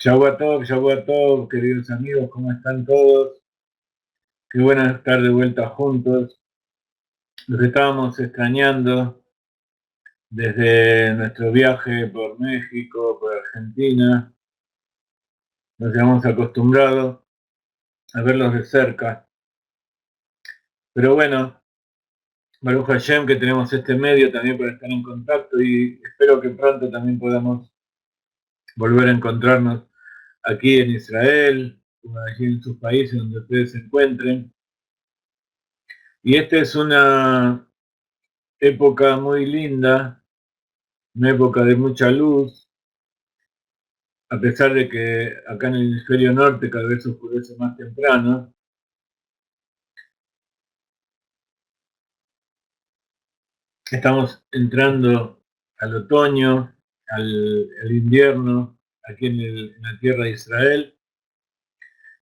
Shabbat Tov, queridos amigos, ¿cómo están todos? Qué bueno estar de vuelta juntos. Los estábamos extrañando desde nuestro viaje por México, por Argentina. Nos habíamos acostumbrado a verlos de cerca. Pero bueno, Baruch Hashem, que tenemos este medio también para estar en contacto y espero que pronto también podamos volver a encontrarnos aquí en Israel, o allí en sus países donde ustedes se encuentren. Y esta es una época muy linda, una época de mucha luz, a pesar de que acá en el hemisferio norte cada vez oscurece más temprano. Estamos entrando al otoño, al invierno, aquí en la tierra de Israel,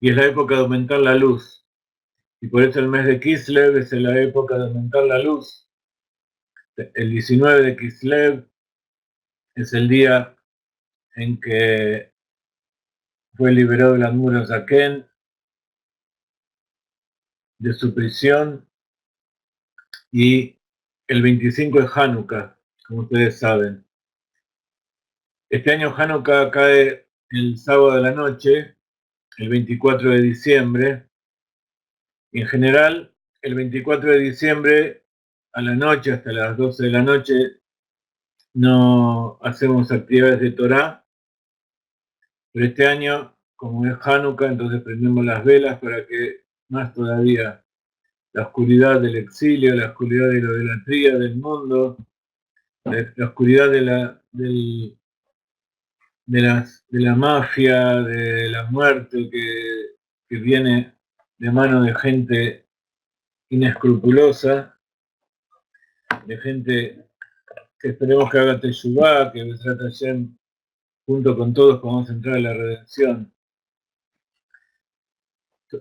y es la época de aumentar la luz. Y por eso el mes de Kislev es la época de aumentar la luz. El 19 de Kislev es el día en que fue liberado el Admur Zaken de su prisión, y el 25 es Hanukkah, como ustedes saben. Este año Hanukkah cae el sábado de la noche, el 24 de diciembre, y en general el 24 de diciembre a la noche, hasta las 12 de la noche, no hacemos actividades de Torah, pero este año, como es Hanukkah, entonces prendemos las velas para que más todavía la oscuridad del exilio, la oscuridad de la idolatría del mundo, la oscuridad de la mafia, de la muerte que viene de mano de gente inescrupulosa, de gente que esperemos que haga teshuvá, que Besrat Hashem, junto con todos podamos entrar a la redención.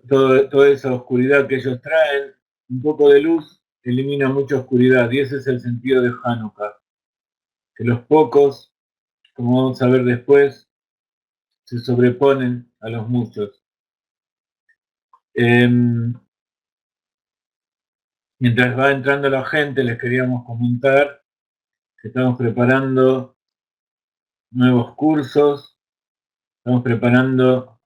Toda esa oscuridad que ellos traen, un poco de luz elimina mucha oscuridad, y ese es el sentido de Hanukkah, que los pocos, como vamos a ver después, se sobreponen a los muchos. Mientras va entrando la gente, les queríamos comentar que estamos preparando nuevos cursos, estamos preparando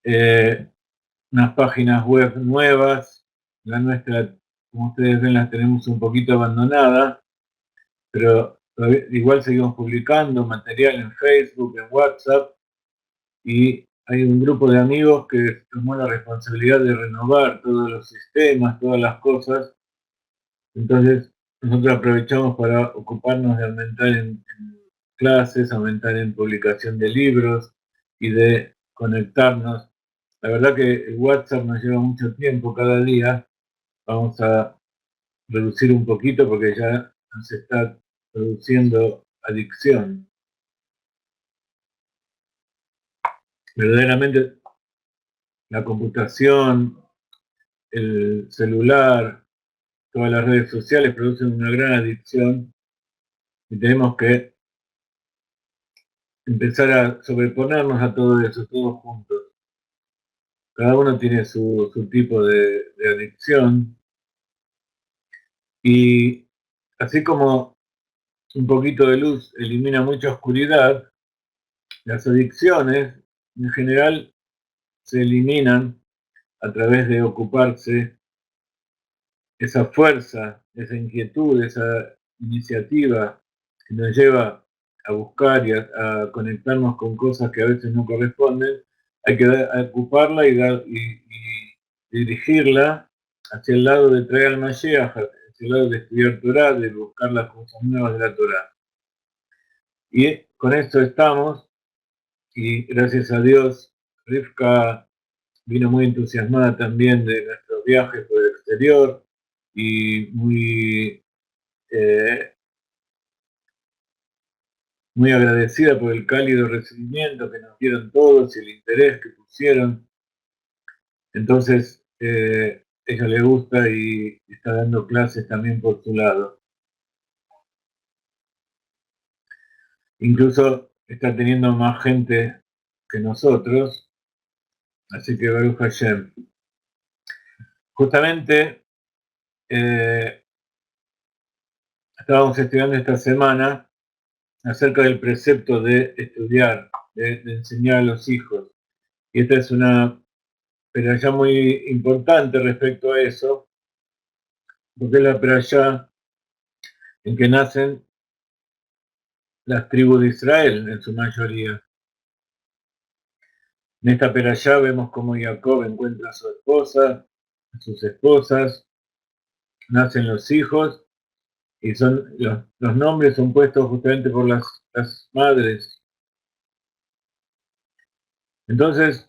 unas páginas web nuevas. La nuestra, como ustedes ven, la tenemos un poquito abandonada, pero igual seguimos publicando material en Facebook, en WhatsApp, y hay un grupo de amigos que tomó la responsabilidad de renovar todos los sistemas, todas las cosas. Entonces, nosotros aprovechamos para ocuparnos de aumentar en clases, aumentar en publicación de libros y de conectarnos. La verdad que el WhatsApp nos lleva mucho tiempo cada día. Vamos a reducir un poquito porque ya nos está produciendo adicción. Verdaderamente la computación, el celular, todas las redes sociales producen una gran adicción, y tenemos que empezar a sobreponernos a todo eso, todos juntos. Cada uno tiene su tipo de adicción, y así como un poquito de luz elimina mucha oscuridad, las adicciones en general se eliminan a través de ocuparse esa fuerza, esa inquietud, esa iniciativa que nos lleva a buscar y a conectarnos con cosas que a veces no corresponden. Hay que ocuparla y dirigirla hacia el lado de traer al Mashiach, hacia el lado de estudiar Torah, de buscar las cosas nuevas de la Torah. Y con esto estamos, y gracias a Dios, Rivka vino muy entusiasmada también de nuestros viajes por el exterior, y eh, muy agradecida por el cálido recibimiento que nos dieron todos y el interés que pusieron. Entonces, ella le gusta y está dando clases también por su lado. Incluso está teniendo más gente que nosotros, así que Baruch Hashem. Justamente estábamos estudiando esta semana acerca del precepto de estudiar, de enseñar a los hijos. Y esta es una perashá muy importante respecto a eso, porque es la perashá en que nacen las tribus de Israel en su mayoría. En esta perashá vemos cómo Jacob encuentra a su esposa, a sus esposas, nacen los hijos, y son los nombres son puestos justamente por las madres. Entonces,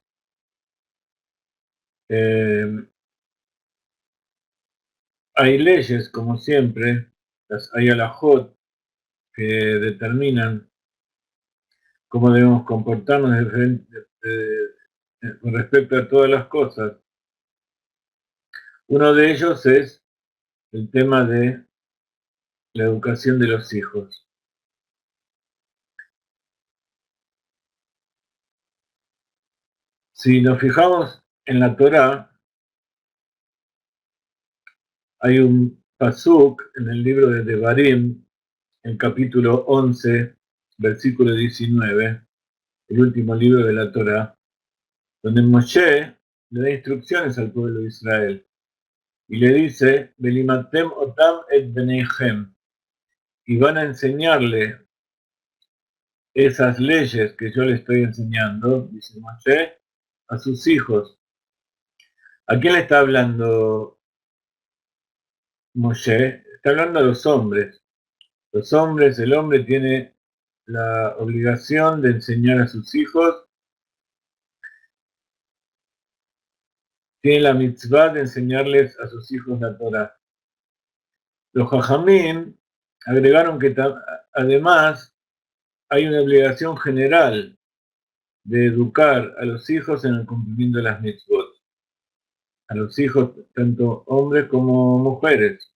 hay leyes, como siempre, hay alajot que determinan cómo debemos comportarnos con respecto a todas las cosas. Uno de ellos es el tema de la educación de los hijos. Si nos fijamos en la Torá, hay un pasuk en el libro de Devarim, en capítulo 11, versículo 19, el último libro de la Torá, donde Moshe le da instrucciones al pueblo de Israel y le dice, Velimatem otam et beneihem, y van a enseñarle esas leyes que yo le estoy enseñando, dice Moshe, a sus hijos. ¿A quién le está hablando Moshe? Está hablando a los hombres. Los hombres, el hombre tiene la obligación de enseñar a sus hijos, tiene la mitzvah de enseñarles a sus hijos la Torah. Los jajamim agregaron que además hay una obligación general de educar a los hijos en el cumplimiento de las mitzvot. A los hijos, tanto hombres como mujeres.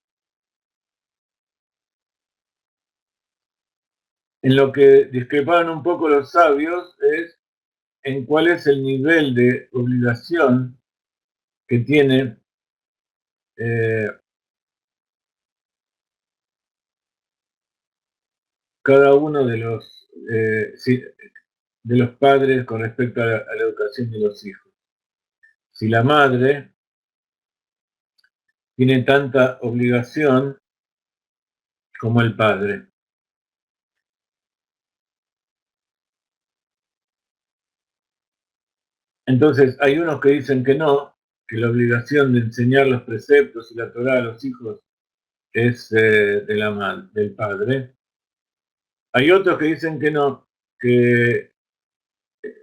En lo que discreparon un poco los sabios es en cuál es el nivel de obligación que tiene cada uno de los padres con respecto a la educación de los hijos. Si la madre tiene tanta obligación como el padre. Entonces, hay unos que dicen que no, que la obligación de enseñar los preceptos y la Torá a los hijos es del padre. Hay otros que dicen que no, que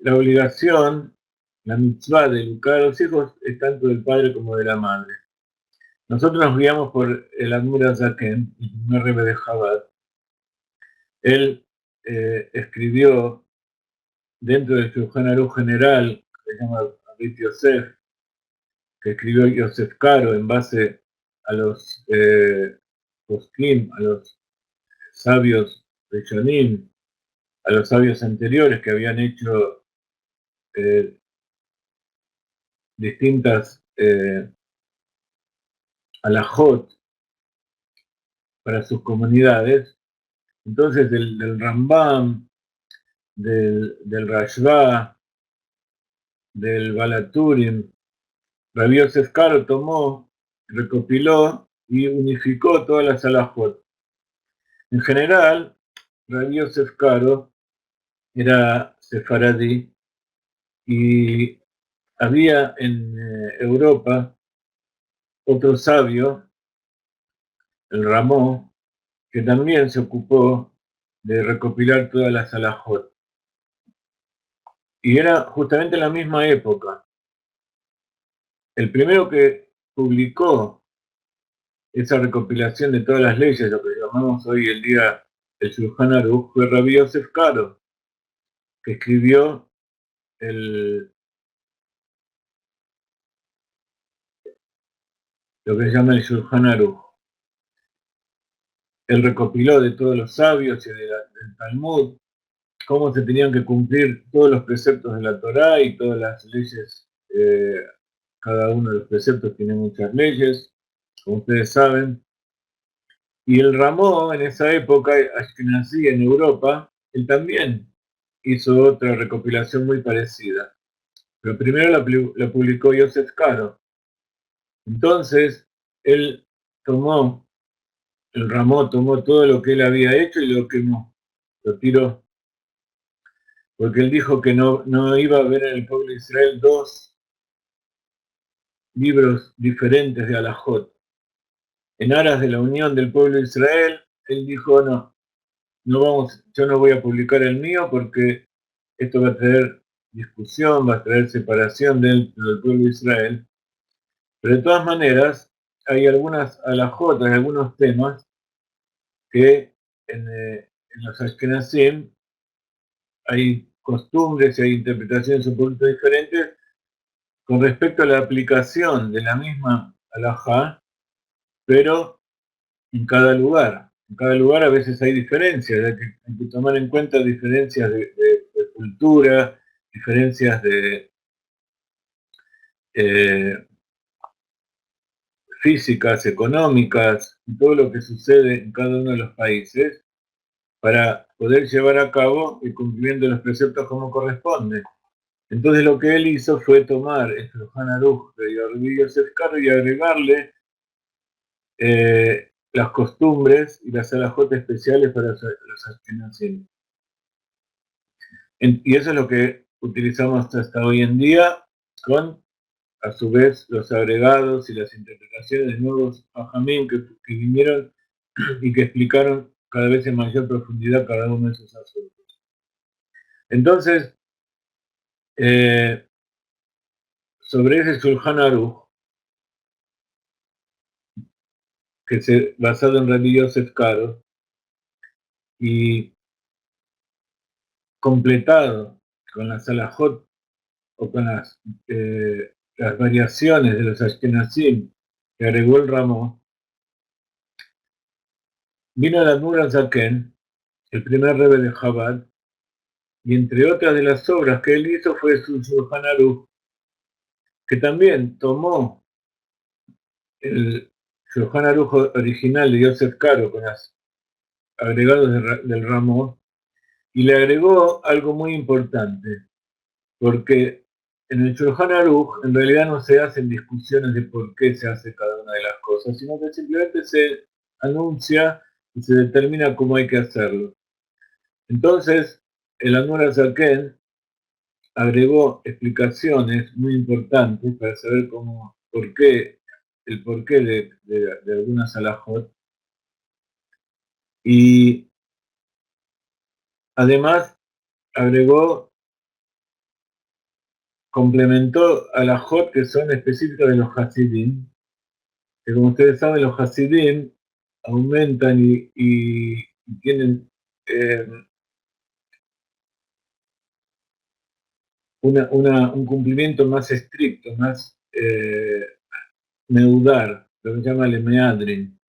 la obligación, la mitzvah de educar a los hijos es tanto del padre como de la madre. Nosotros nos guiamos por el Admur Zaken, el primer rebbe de Chabad. Él escribió dentro del Shulchan Aruch general, que se llama Abit Yosef, que escribió Yosef Karo en base a los poskim, a los sabios de Shonim, a los sabios anteriores que habían hecho distintas alajot para sus comunidades. Entonces del Rambam, del Rashba, del Balaturim, Rabbi Yosef Karo tomó, recopiló y unificó todas las alajot. En general, Rabbi Yosef Karo era sefaradí y había en Europa otro sabio, el Ramó, que también se ocupó de recopilar todas las alajot. Y era justamente en la misma época. El primero que publicó esa recopilación de todas las leyes, lo que llamamos hoy el día el Shulchan Aruch, fue Rabbi Yosef Karo, que escribió lo que se llama el Shulchan Aruch. Él recopiló de todos los sabios y del Talmud cómo se tenían que cumplir todos los preceptos de la Torá y todas las leyes. Cada uno de los preceptos tiene muchas leyes, como ustedes saben. Y el Ramó, en esa época, Ashkenazi en Europa, él también hizo otra recopilación muy parecida. Pero primero la publicó Yosef Caro. Entonces, él tomó, el Ramó tomó todo lo que él había hecho y lo quemó, lo tiró. Porque él dijo que no iba a haber en el pueblo de Israel dos libros diferentes de Alajot. En aras de la unión del pueblo de Israel, él dijo, yo no voy a publicar el mío porque esto va a traer discusión, va a traer separación dentro del pueblo de Israel. Pero de todas maneras, hay algunas alajot, hay algunos temas que en los Ashkenazim hay costumbres y hay interpretaciones un poquito diferentes con respecto a la aplicación de la misma alajá, pero en cada lugar. En cada lugar a veces hay diferencias, hay que tomar en cuenta diferencias de cultura, diferencias de eh, físicas, económicas, y todo lo que sucede en cada uno de los países para poder llevar a cabo el cumplimiento de los preceptos como corresponde. Entonces lo que él hizo fue tomar el Shulchan Aruch de Rabbi Yosef Karo y agregarle las costumbres y las alajot especiales para los ashkenazim. Y eso es lo que utilizamos hasta hoy en día, con a su vez los agregados y las interpretaciones de nuevos hajamim que vinieron y que explicaron cada vez en mayor profundidad cada uno de esos asuntos. Entonces, sobre ese Shulchan Aruch, que se basado en Rabbi Yosef Karo y completado con las alajot o con las variaciones de los Ashkenazim que agregó el Ramón, vino el Admur Zaken, el primer rebbe de Chabad, y entre otras de las obras que él hizo fue su Shulchan Aruch, que también tomó el Shulchan Aruch original de Yosef Karo con los agregados del Ramón y le agregó algo muy importante, porque en el Shulchan Aruch en realidad no se hacen discusiones de por qué se hace cada una de las cosas, sino que simplemente se anuncia y se determina cómo hay que hacerlo. Entonces, el Admor Zaken agregó explicaciones muy importantes para saber el porqué de algunas alajot, y además complementó alajot que son específicas de los Hasidim, que como ustedes saben los Hasidim aumentan y tienen eh, un cumplimiento más estricto, más meudar, lo que se llama el meadrin,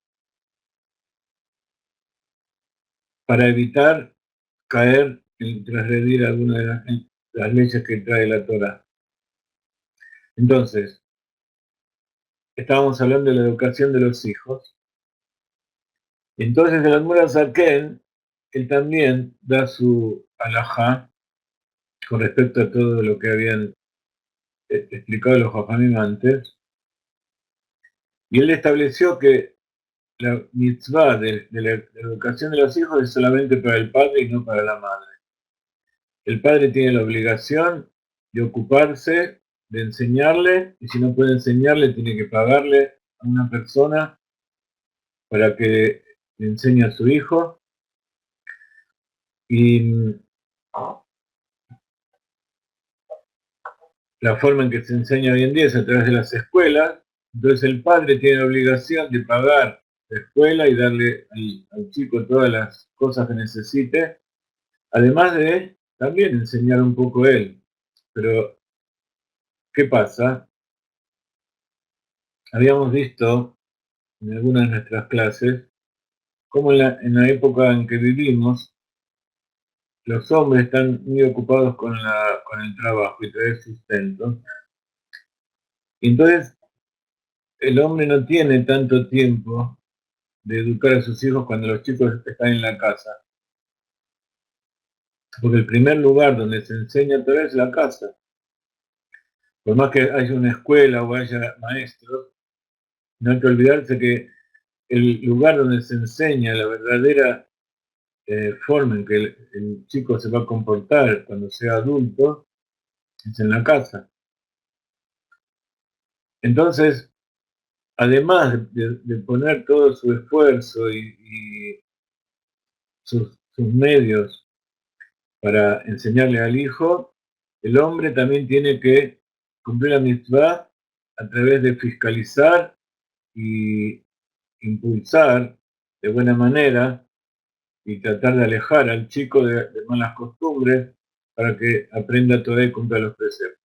para evitar caer en transgredir alguna de las leyes que trae la Torah. Entonces, estábamos hablando de la educación de los hijos. Entonces, el Admor Zaken, él también da su alajá con respecto a todo lo que habían explicado los jajamim antes, y él estableció que la mitzvah de la educación de los hijos es solamente para el padre y no para la madre. El padre tiene la obligación de ocuparse, de enseñarle, y si no puede enseñarle, tiene que pagarle a una persona para que le enseñe a su hijo. Y la forma en que se enseña hoy en día es a través de las escuelas. Entonces el padre tiene la obligación de pagar la escuela y darle al chico todas las cosas que necesite, además de también enseñar un poco él. Pero, ¿qué pasa? Habíamos visto en algunas de nuestras clases cómo en la época en que vivimos los hombres están muy ocupados con el trabajo y traer sustento. Y entonces el hombre no tiene tanto tiempo de educar a sus hijos cuando los chicos están en la casa. Porque el primer lugar donde se enseña Torah es la casa. Por más que haya una escuela o haya maestros, no hay que olvidarse que el lugar donde se enseña la verdadera forma en que el chico se va a comportar cuando sea adulto es en la casa. Entonces, además de poner todo su esfuerzo y sus medios para enseñarle al hijo, el hombre también tiene que cumplir la mitzvah a través de fiscalizar y impulsar de buena manera y tratar de alejar al chico de malas costumbres para que aprenda todo y cumpla los preceptos.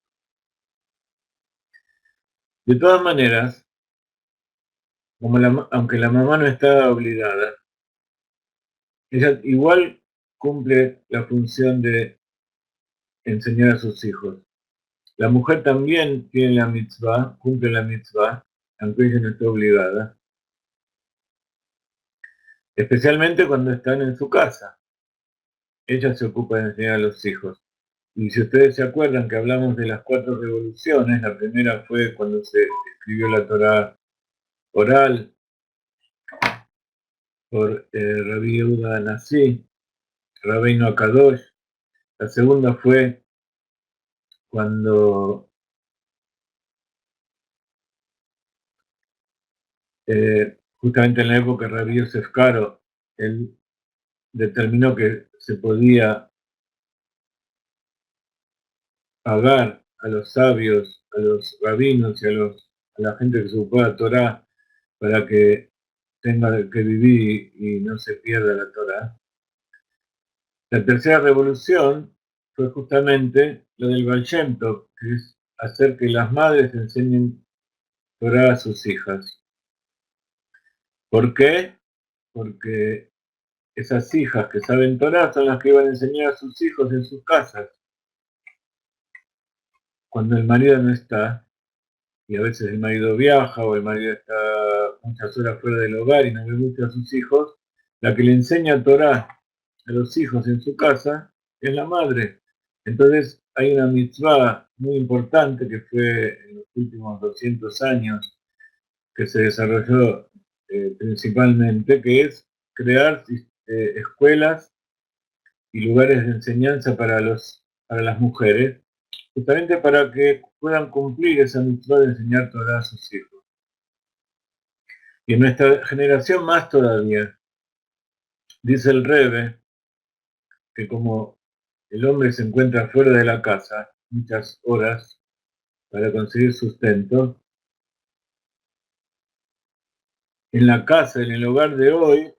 De todas maneras, aunque la mamá no está obligada, ella igual cumple la función de enseñar a sus hijos. La mujer también tiene la mitzvah, cumple la mitzvah, aunque ella no esté obligada, especialmente cuando están en su casa. Ella se ocupa de enseñar a los hijos. Y si ustedes se acuerdan que hablamos de las 4 revoluciones, la primera fue cuando se escribió la Torá oral por Rabbi Yehuda Nasi, Rabbeinu Akadosh. La segunda fue cuando justamente en la época de Rabbi Yosef Karo, él determinó que se podía pagar a los sabios, a los rabinos y a la gente que se ocupa de Torah para que tenga que vivir y no se pierda la Torah. La tercera revolución fue justamente lo del Baal Shem Tov, que es hacer que las madres enseñen Torah a sus hijas. ¿Por qué? Porque esas hijas que saben Torah son las que iban a enseñar a sus hijos en sus casas. Cuando el marido no está, y a veces el marido viaja o el marido está muchas horas fuera del hogar y no ve mucho a sus hijos, la que le enseña Torah a los hijos en su casa es la madre. Entonces hay una mitzvah muy importante que fue en los últimos 200 años que se desarrolló principalmente, que es crear escuelas y lugares de enseñanza para las mujeres, justamente para que puedan cumplir esa mitzvah de enseñar Torah a sus hijos. Y en nuestra generación más todavía, dice el Rebbe, que como el hombre se encuentra fuera de la casa muchas horas para conseguir sustento, en la casa, en el hogar de hoy,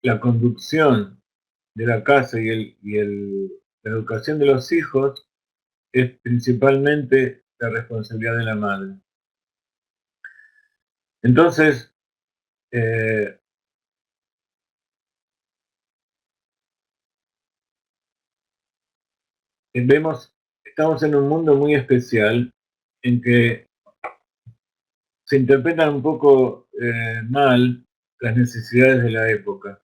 la conducción de la casa la educación de los hijos es principalmente la responsabilidad de la madre. Entonces, estamos en un mundo muy especial en que se interpretan un poco mal las necesidades de la época.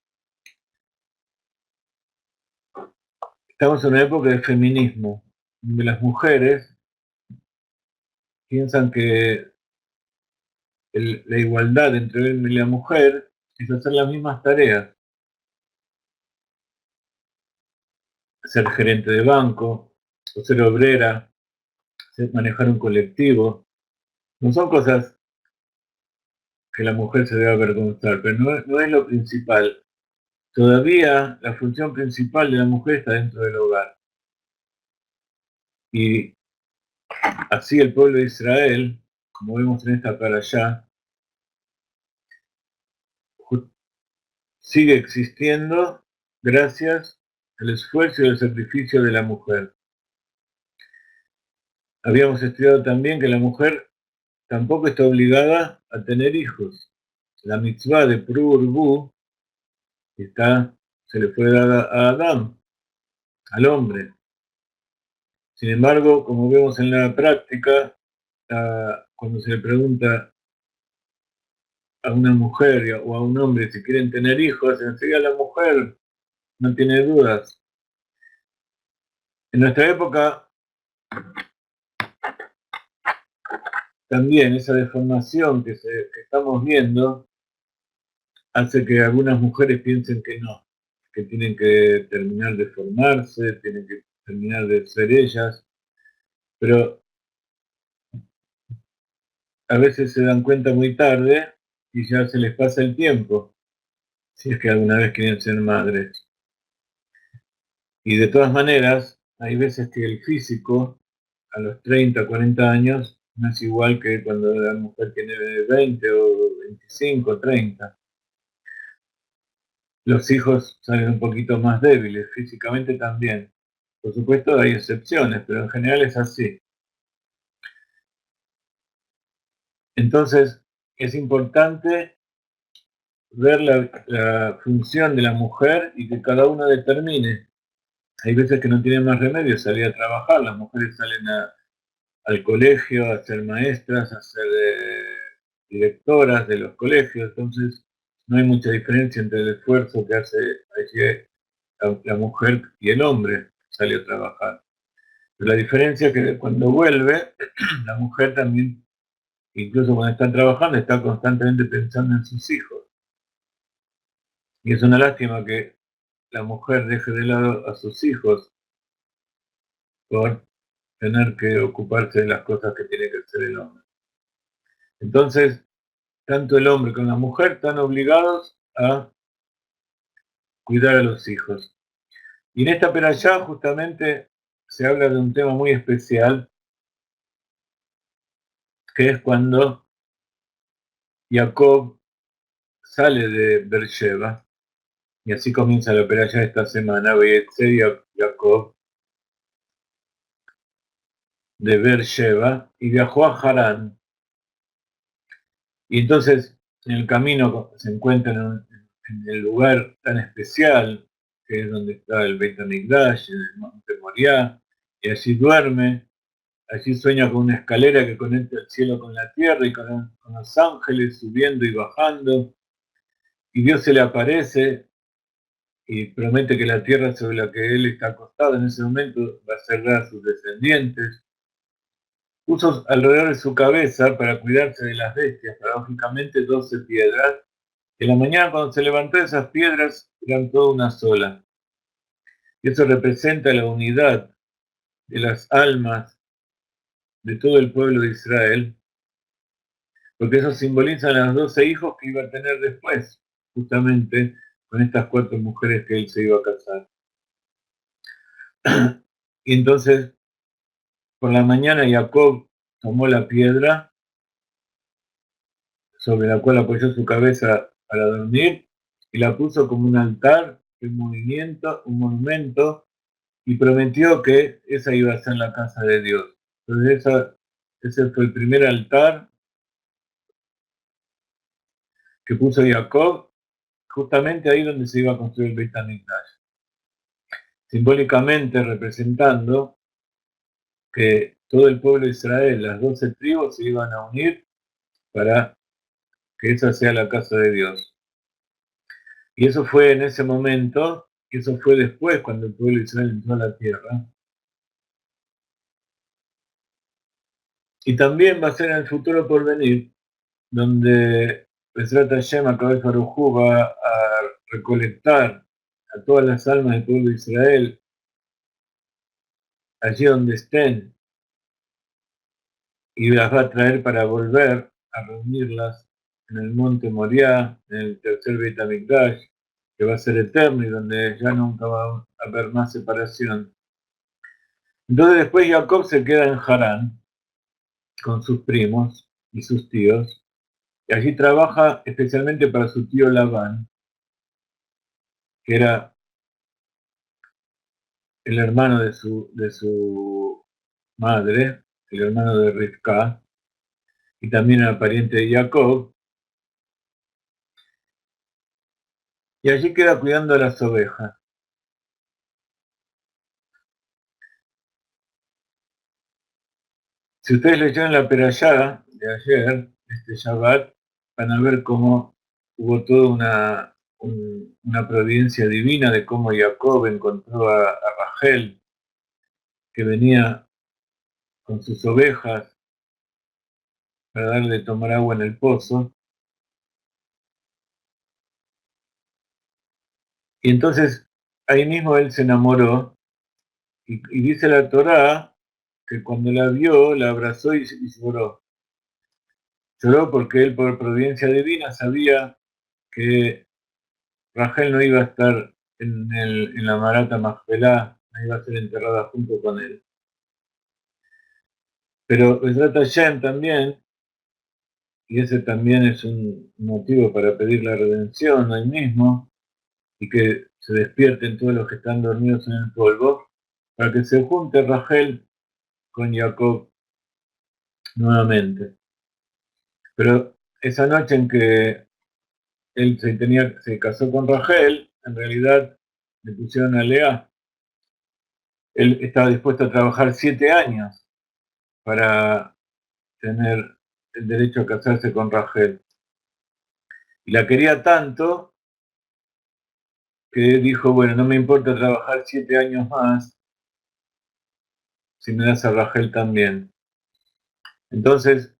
Estamos en una época de feminismo, donde las mujeres piensan que la igualdad entre el hombre y la mujer es hacer las mismas tareas, ser gerente de banco, o ser obrera, manejar un colectivo. No son cosas que la mujer se debe avergonzar, pero no es lo principal. Todavía la función principal de la mujer está dentro del hogar. Y así el pueblo de Israel, como vemos en esta parashá, sigue existiendo gracias al esfuerzo y al sacrificio de la mujer. Habíamos estudiado también que la mujer tampoco está obligada a tener hijos. La mitzvah de Pru Urbu está se le fue dada a Adán, al hombre. Sin embargo, como vemos en la práctica, cuando se le pregunta a una mujer o a un hombre si quieren tener hijos, enseguida la mujer no tiene dudas. En nuestra época también esa deformación que estamos viendo hace que algunas mujeres piensen que no, que tienen que terminar de formarse, tienen que terminar de ser ellas, pero a veces se dan cuenta muy tarde y ya se les pasa el tiempo, si es que alguna vez quieren ser madres. Y de todas maneras, hay veces que el físico a los 30, 40 años no es igual que cuando la mujer tiene 20 o 25, 30. Los hijos salen un poquito más débiles, físicamente también. Por supuesto hay excepciones, pero en general es así. Entonces, es importante ver la función de la mujer y que cada uno determine. Hay veces que no tienen más remedio salir a trabajar, las mujeres salen al colegio a ser maestras, a ser directoras de los colegios, entonces no hay mucha diferencia entre el esfuerzo que hace allí la mujer y el hombre que sale a trabajar. Pero la diferencia es que cuando vuelve, la mujer también, incluso cuando está trabajando, está constantemente pensando en sus hijos. Y es una lástima que la mujer deje de lado a sus hijos por tener que ocuparse de las cosas que tiene que hacer el hombre. Entonces, tanto el hombre como la mujer están obligados a cuidar a los hijos. Y en esta perashá justamente se habla de un tema muy especial, que es cuando Jacob sale de Beersheba, y así comienza la perashá esta semana, Vayetze Jacob de Beersheba, y viajó a Harán. Y entonces en el camino se encuentra en el lugar tan especial, que es donde está el Beit HaMikdash, en el monte Moriah, y allí duerme. Allí sueña con una escalera que conecta el cielo con la tierra y con los ángeles subiendo y bajando. Y Dios se le aparece y promete que la tierra sobre la que él está acostado en ese momento va a ser dada a sus descendientes. Puso alrededor de su cabeza para cuidarse de las bestias, paradójicamente 12 piedras. En la mañana cuando se levantó esas piedras eran toda una sola. Y eso representa la unidad de las almas de todo el pueblo de Israel, porque eso simboliza a los 12 hijos que iba a tener después, justamente con estas 4 mujeres que él se iba a casar. Y entonces, por la mañana Jacob tomó la piedra sobre la cual apoyó su cabeza para dormir y la puso como un altar, un movimiento, un monumento, y prometió que esa iba a ser la casa de Dios. Entonces ese fue el primer altar que puso Jacob, justamente ahí donde se iba a construir el Beit HaMikdash, simbólicamente representando que todo el pueblo de Israel, las 12 tribus, se iban a unir para que esa sea la casa de Dios. Y eso fue en ese momento, y eso fue después, cuando el pueblo de Israel entró a la tierra. Y también va a ser en el futuro por venir, donde Besrat Hashem, Akadosh Baruj Hu, va a recolectar a todas las almas del pueblo de Israel, allí donde estén, y las va a traer para volver a reunirlas en el monte Moriah, en el tercer Beit HaMikdash, que va a ser eterno y donde ya nunca va a haber más separación. Entonces después Jacob se queda en Harán con sus primos y sus tíos, y allí trabaja especialmente para su tío Labán, que era el hermano de su madre, el hermano de Rivka, y también era pariente de Jacob. y allí queda cuidando a las ovejas. Si ustedes leyeron la Perashá de ayer, este Shabbat, van a ver cómo hubo toda una providencia divina de cómo Jacob encontró a Rachel, que venía con sus ovejas para darle de tomar agua en el pozo. Y entonces ahí mismo él se enamoró y dice la Torá que cuando la vio, la abrazó y lloró. Lloró porque él por providencia divina sabía que Rachel no iba a estar en la Marata Majpelá, no iba a ser enterrada junto con él. Pero Besrat Hashem también, y ese también es un motivo para pedir la redención hoy mismo, y que se despierten todos los que están dormidos en el polvo, para que se junte Rachel con Jacob nuevamente. Pero esa noche en que él se casó con Rachel, en realidad le pusieron a Lea. Él estaba dispuesto a trabajar 7 años para tener el derecho a casarse con Rachel. Y la quería tanto que dijo, bueno, no me importa trabajar 7 años más si me das a Rachel también. Entonces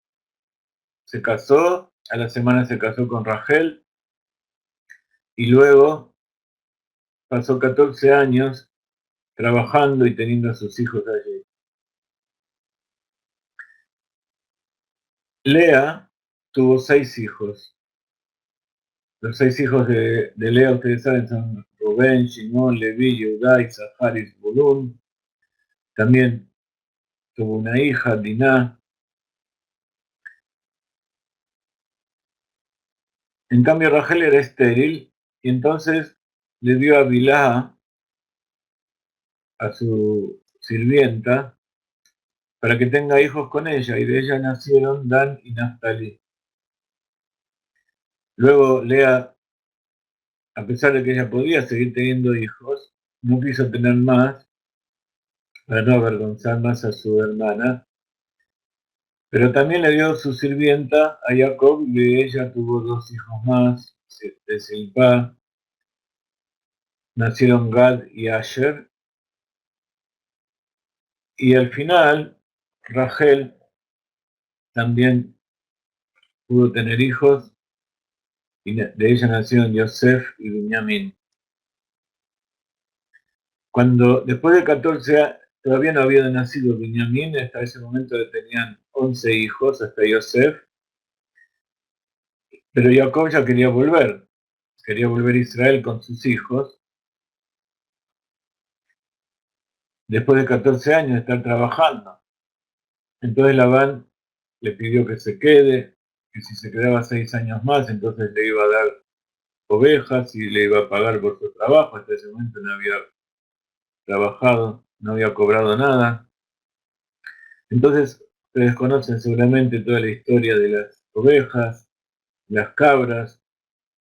se casó, a la semana se casó con Rachel y luego pasó 14 años trabajando y teniendo a sus hijos allí. Lea tuvo 6 hijos. Los 6 hijos de Lea, ustedes saben, son Rubén, Shimón, Leví, Yehudá, Isahar y Zebulún. También tuvo una hija, Diná. En cambio, Rachel era estéril y entonces le dio a Bilhá, a su sirvienta, para que tenga hijos con ella, y de ella nacieron Dan y Naftali. Luego Lea, a pesar de que ella podía seguir teniendo hijos, no quiso tener más, para no avergonzar más a su hermana, pero también le dio su sirvienta a Jacob, y de ella tuvo 2 hijos más, de Silpá, nacieron Gad y Asher, y al final Rachel también pudo tener hijos, y de ella nacieron Yosef y Benjamín. Cuando después de 14 años, todavía no había nacido Benjamín, hasta ese momento tenían 11 hijos, hasta Yosef, pero Jacob ya quería volver a Israel con sus hijos, después de 14 años de estar trabajando. Entonces Labán le pidió que se quede, que si se quedaba 6 años más, entonces le iba a dar ovejas y le iba a pagar por su trabajo. Hasta ese momento no había trabajado, no había cobrado nada. Entonces, ustedes conocen seguramente toda la historia de las ovejas, las cabras,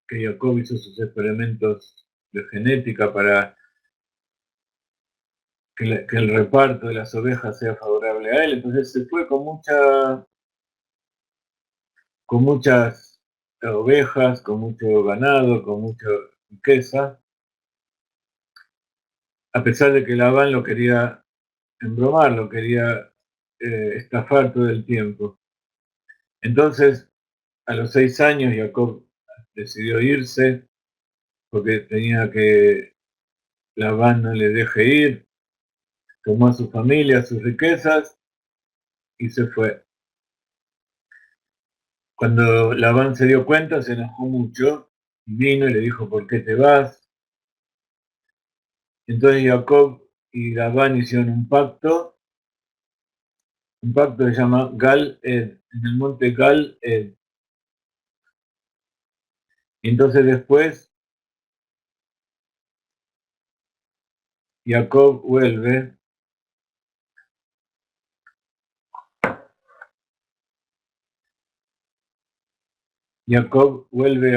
que Jacob hizo sus experimentos de genética para que el reparto de las ovejas sea favorable a él. Entonces se fue con muchas ovejas, con mucho ganado, con mucha riqueza, a pesar de que Labán lo quería embromar, lo quería estafar todo el tiempo. Entonces, a los 6 años, Jacob decidió irse porque tenía que Labán no le deje ir, tomó a su familia, sus riquezas y se fue. Cuando Labán se dio cuenta, se enojó mucho, vino y le dijo, ¿por qué te vas? Entonces Jacob y Labán hicieron un pacto que se llama Gal-Ed, en el monte Gal-Ed. Y entonces después Jacob vuelve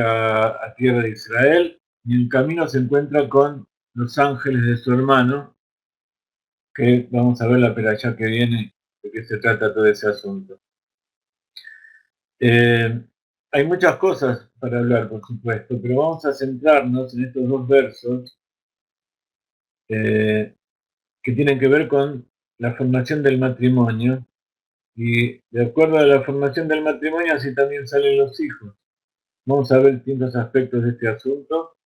a tierra de Israel y en el camino se encuentra con los ángeles de su hermano, que vamos a ver la perashá que viene, de qué se trata todo ese asunto. Hay muchas cosas para hablar, por supuesto, pero vamos a centrarnos en estos dos versos que tienen que ver con la formación del matrimonio, y de acuerdo a la formación del matrimonio así también salen los hijos. Vamos a ver distintos aspectos de este asunto,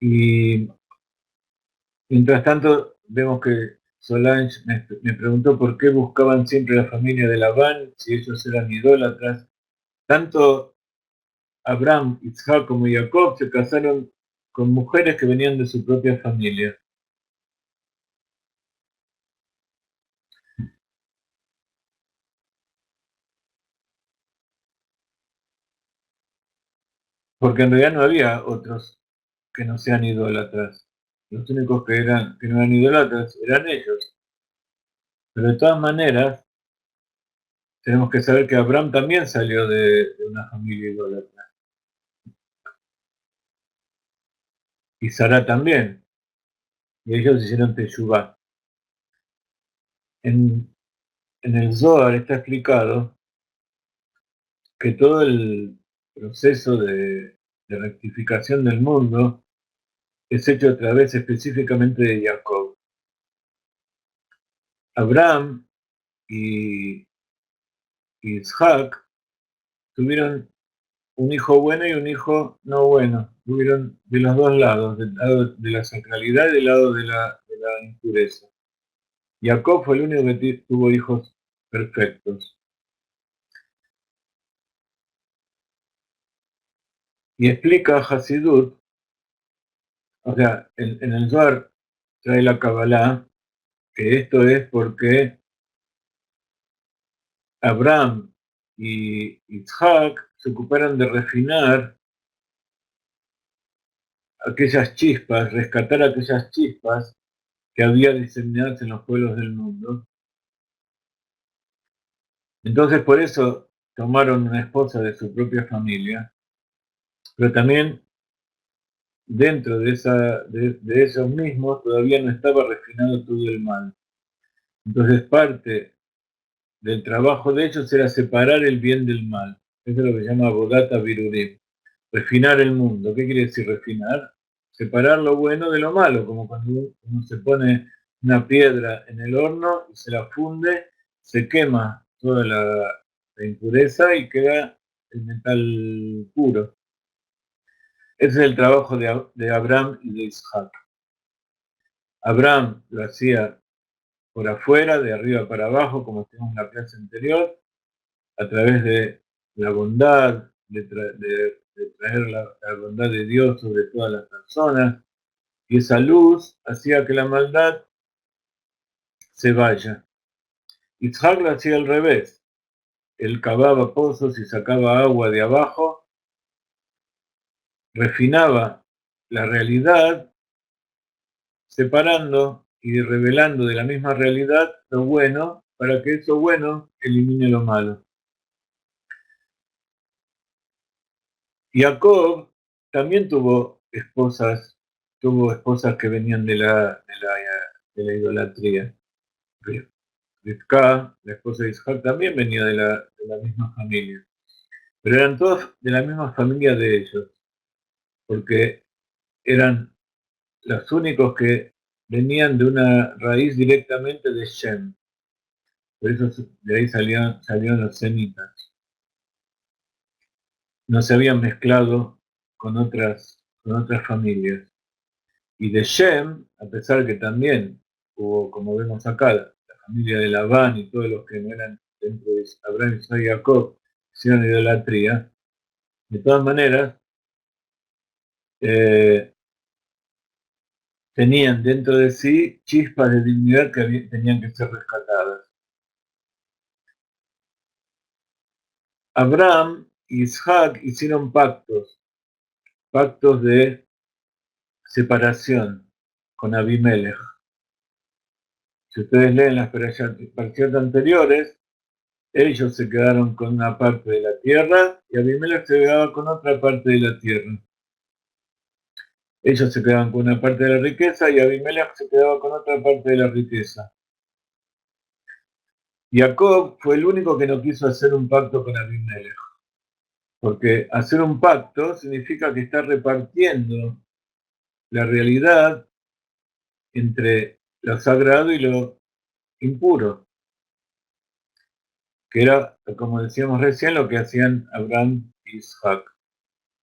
y mientras tanto vemos que Solange me preguntó por qué buscaban siempre la familia de Labán, si ellos eran idólatras. Tanto Abraham, Isaac como Jacob se casaron con mujeres que venían de su propia familia. Porque en realidad no había otros que no sean idólatras. Los únicos que no eran idólatras eran ellos. Pero de todas maneras, tenemos que saber que Abraham también salió de una familia idólatra. Y Sara también. Y ellos hicieron Teshuvá. En el Zohar está explicado que todo el proceso de rectificación del mundo es hecho a través específicamente de Jacob. Abraham y Isaac tuvieron un hijo bueno y un hijo no bueno. Tuvieron de los dos lados, del lado de la sacralidad y del lado de la impureza. Jacob fue el único que tuvo hijos perfectos. Y explica Hasidut, o sea, en el Zohar trae la Kabbalah, que esto es porque Abraham y Isaac se ocuparon de refinar aquellas chispas, rescatar aquellas chispas que había diseminadas en los pueblos del mundo. Entonces por eso tomaron una esposa de su propia familia, pero también dentro de esos mismos todavía no estaba refinado todo el mal. Entonces parte del trabajo de ellos era separar el bien del mal. Eso es lo que se llama Bodata Virurim. Refinar el mundo. ¿Qué quiere decir refinar? Separar lo bueno de lo malo, como cuando uno se pone una piedra en el horno y se la funde, se quema toda la impureza y queda el metal puro. Ese es el trabajo de Abraham y de Isaac. Abraham lo hacía por afuera, de arriba para abajo, como tenemos en la clase anterior, a través de la bondad, de traer la bondad de Dios sobre todas las personas, y esa luz hacía que la maldad se vaya. Isaac lo hacía al revés. Él cavaba pozos y sacaba agua de abajo, refinaba la realidad, separando y revelando de la misma realidad lo bueno, para que eso bueno elimine lo malo. Jacob también tuvo esposas que venían de la idolatría. Rivka, la esposa de Isaac, también venía de la misma familia. Pero eran todos de la misma familia de ellos, porque eran los únicos que venían de una raíz directamente de Shem. Por eso de ahí salieron los semitas. No se habían mezclado con otras familias. Y de Shem, a pesar que también hubo, como vemos acá, la familia de Labán y todos los que no eran dentro de Abraham, Isaac y Jacob, hicieron idolatría, de todas maneras, eh, tenían dentro de sí chispas de dignidad que tenían que ser rescatadas. Abraham y Isaac hicieron pactos de separación con Abimelech. Si ustedes leen las parashat anteriores, Ellos se quedaron con una parte de la tierra y Abimelech se quedaba con otra parte de la tierra. Ellos se quedaban con una parte de la riqueza y Abimelech se quedaba con otra parte de la riqueza. Jacob fue el único que no quiso hacer un pacto con Abimelech, porque hacer un pacto significa que está repartiendo la realidad entre lo sagrado y lo impuro, que era, como decíamos recién, lo que hacían Abraham y Isaac.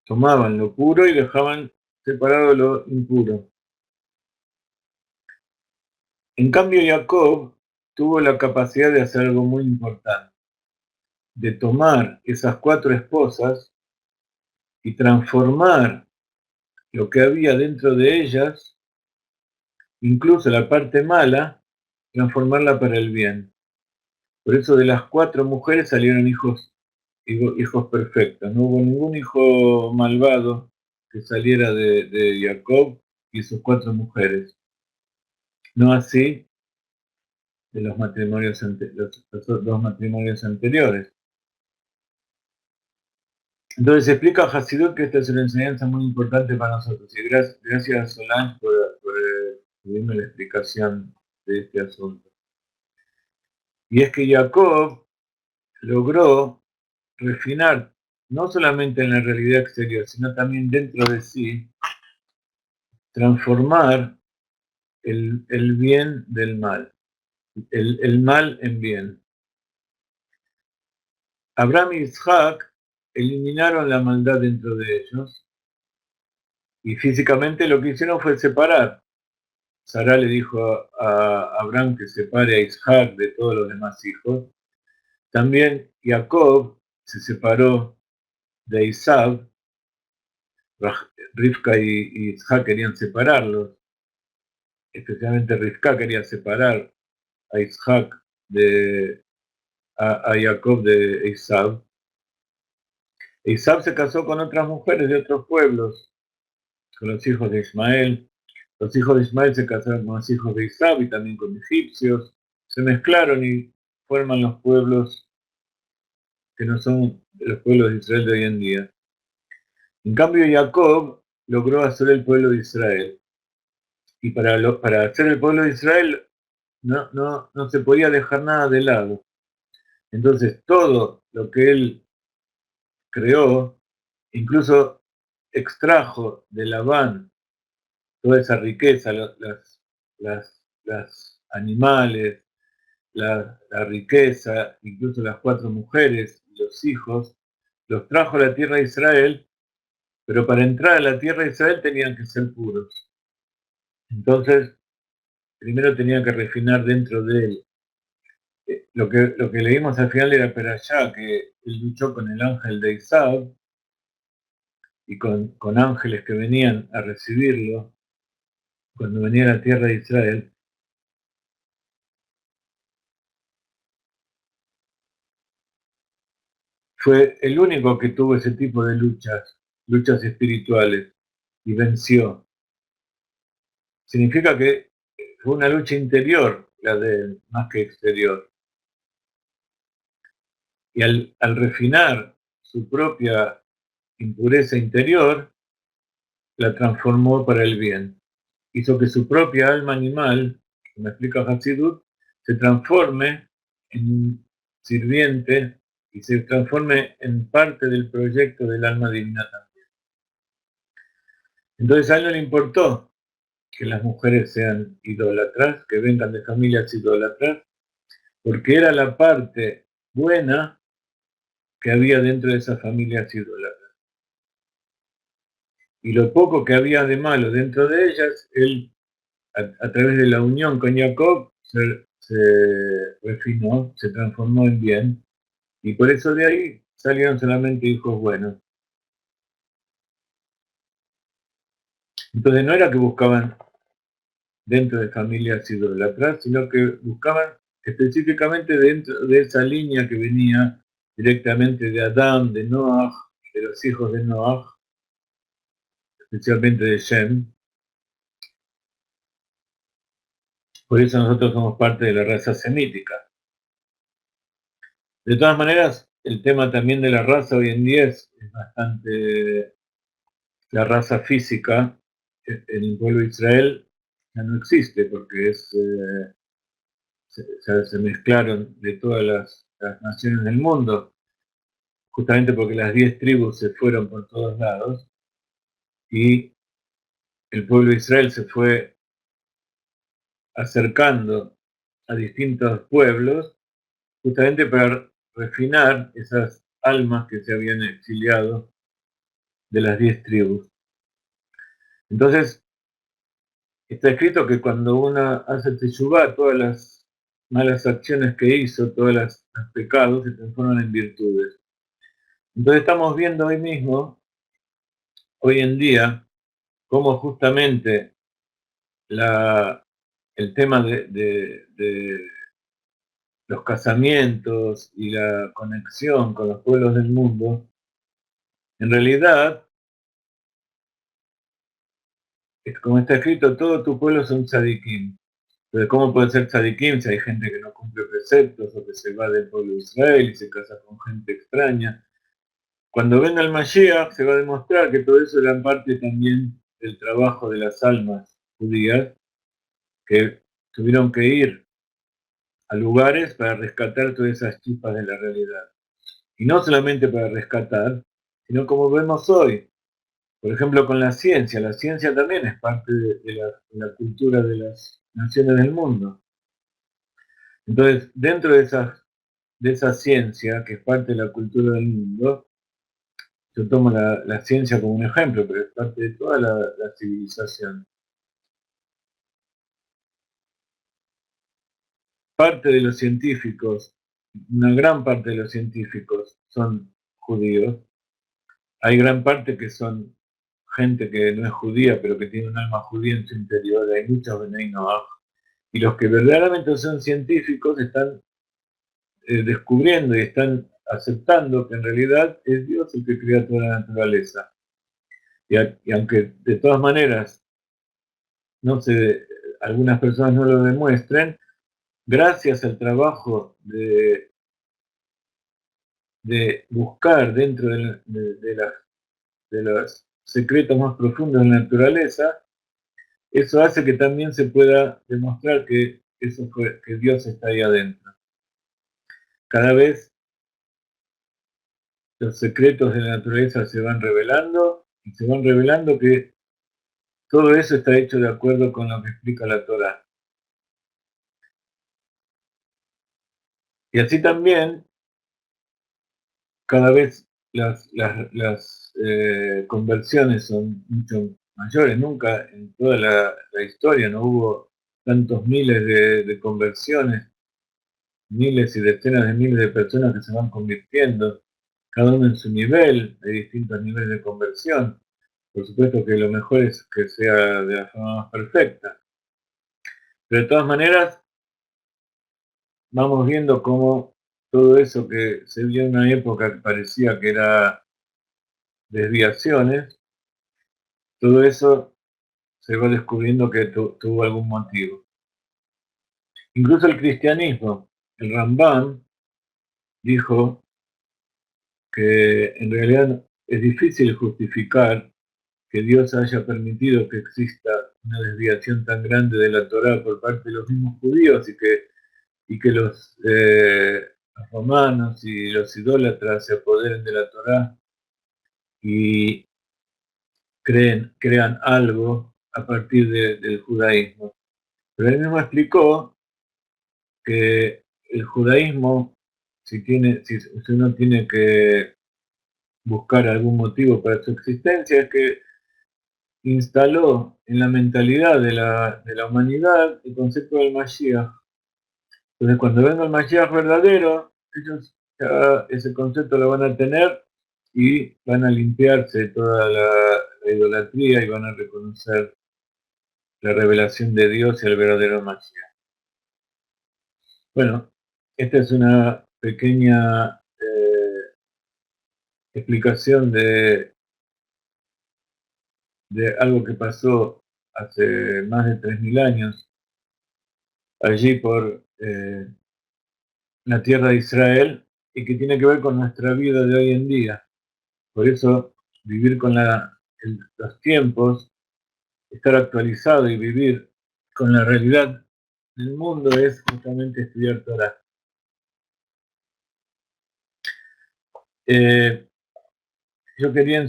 Tomaban lo puro y dejaban separado lo impuro. En cambio, Jacob tuvo la capacidad de hacer algo muy importante, de tomar esas 4 esposas y transformar lo que había dentro de ellas, incluso la parte mala, transformarla para el bien. Por eso de las 4 mujeres salieron hijos perfectos. No hubo ningún hijo malvado que saliera de Jacob y sus 4 mujeres. No así de los matrimonios los 2 matrimonios anteriores. Entonces explica a Hasidut que esta es una enseñanza muy importante para nosotros. Y gracias a Solange por darme la explicación de este asunto. Y es que Jacob logró refinar, no solamente en la realidad exterior, sino también dentro de sí, transformar el bien del mal, el mal en bien. Abraham y Isaac eliminaron la maldad dentro de ellos y físicamente lo que hicieron fue separar. Sarah le dijo a Abraham que separe a Isaac de todos los demás hijos. También Jacob se separó de Isaac. Rivka y Isaac querían separarlos. Especialmente Rivka quería separar a Isaac a Jacob de Esaú. Esaú se casó con otras mujeres de otros pueblos, con los hijos de Ismael. Los hijos de Ismael se casaron con los hijos de Esaú y también con egipcios. Se mezclaron y forman los pueblos que no son los pueblos de Israel de hoy en día. En cambio, Jacob logró hacer el pueblo de Israel. Y para hacer el pueblo de Israel no se podía dejar nada de lado. Entonces, todo lo que él creó, incluso extrajo de Labán toda esa riqueza, las animales, la riqueza, incluso las 4 mujeres y los hijos, los trajo a la tierra de Israel, pero para entrar a la tierra de Israel tenían que ser puros. Entonces, primero tenían que refinar dentro de él. Lo que leímos al final era Perashá, que él luchó con el ángel de Isaac y con ángeles que venían a recibirlo cuando venía a la tierra de Israel. Fue el único que tuvo ese tipo de luchas espirituales, y venció. Significa que fue una lucha interior la de él, más que exterior. Y al refinar su propia impureza interior, la transformó para el bien. Hizo que su propia alma animal, como explica Hasidut, se transforme en sirviente y se transforme en parte del proyecto del alma divina también. Entonces a él no le importó que las mujeres sean idólatras, que vengan de familias idólatras, porque era la parte buena que había dentro de esas familias idólatras. Y lo poco que había de malo dentro de ellas, él, a través de la unión con Jacob, se refinó, se transformó en bien, y por eso de ahí salieron solamente hijos buenos. Entonces no era que buscaban dentro de familias idólatras, sino que buscaban específicamente dentro de esa línea que venía directamente de Adán, de Noah, de los hijos de Noah, especialmente de Shem. Por eso nosotros somos parte de la raza semítica. De todas maneras, el tema también de la raza hoy en día es bastante, la raza física en el pueblo de Israel ya no existe porque se mezclaron de todas las naciones del mundo, justamente porque las 10 tribus se fueron por todos lados y el pueblo de Israel se fue acercando a distintos pueblos justamente para refinar esas almas que se habían exiliado de las 10 tribus. Entonces, está escrito que cuando uno hace teshuvá, todas las malas acciones que hizo, todos los pecados se transforman en virtudes. Entonces estamos viendo hoy mismo, hoy en día, cómo justamente el tema de los casamientos y la conexión con los pueblos del mundo, en realidad, como está escrito, todo tu pueblo son tzadikim. Entonces, ¿cómo puede ser tzadikim si hay gente que no cumple preceptos o que se va del pueblo de Israel y se casa con gente extraña? Cuando venga el Mashiach se va a demostrar que todo eso era parte también del trabajo de las almas judías que tuvieron que ir a lugares para rescatar todas esas chispas de la realidad. Y no solamente para rescatar, sino como vemos hoy, por ejemplo con la ciencia también es parte de la cultura de las naciones del mundo. Entonces, dentro de esa ciencia, que es parte de la cultura del mundo, yo tomo la ciencia como un ejemplo, pero es parte de toda la civilización. Parte de los científicos, una gran parte de los científicos son judíos. Hay gran parte que son gente que no es judía, pero que tiene un alma judía en su interior. Hay muchos Benei Noach. Y los que verdaderamente son científicos están descubriendo y están aceptando que en realidad es Dios el que crea toda la naturaleza. Y aunque de todas maneras no se, algunas personas no lo demuestren, gracias al trabajo de buscar dentro de los secretos más profundos de la naturaleza, eso hace que también se pueda demostrar que Dios está ahí adentro. Cada vez los secretos de la naturaleza se van revelando y se van revelando que todo eso está hecho de acuerdo con lo que explica la Torá. Y así también, cada vez las conversiones son mucho mayores. Nunca en toda la historia no hubo tantos miles de conversiones, miles y decenas de miles de personas que se van convirtiendo, cada uno en su nivel, hay distintos niveles de conversión. Por supuesto que lo mejor es que sea de la forma más perfecta. Pero de todas maneras, vamos viendo cómo todo eso que se vio en una época que parecía que era desviaciones, todo eso se va descubriendo que tuvo algún motivo. Incluso el cristianismo, el Rambam dijo que en realidad es difícil justificar que Dios haya permitido que exista una desviación tan grande de la Torá por parte de los mismos judíos y que los romanos y los idólatras se apoderen de la Torá y crean algo a partir del judaísmo. Pero él mismo explicó que el judaísmo, si uno tiene que buscar algún motivo para su existencia, es que instaló en la mentalidad de la humanidad el concepto del Mashiach. Entonces, cuando venga el Mashiach verdadero, ellos ya ese concepto lo van a tener y van a limpiarse de toda la idolatría y van a reconocer la revelación de Dios y el verdadero Mashiach. Bueno, esta es una pequeña explicación de algo que pasó hace más de 3000 años allí por la tierra de Israel y que tiene que ver con nuestra vida de hoy en día. Por eso, vivir con los tiempos, estar actualizado y vivir con la realidad del mundo es justamente estudiar Torah. Yo quería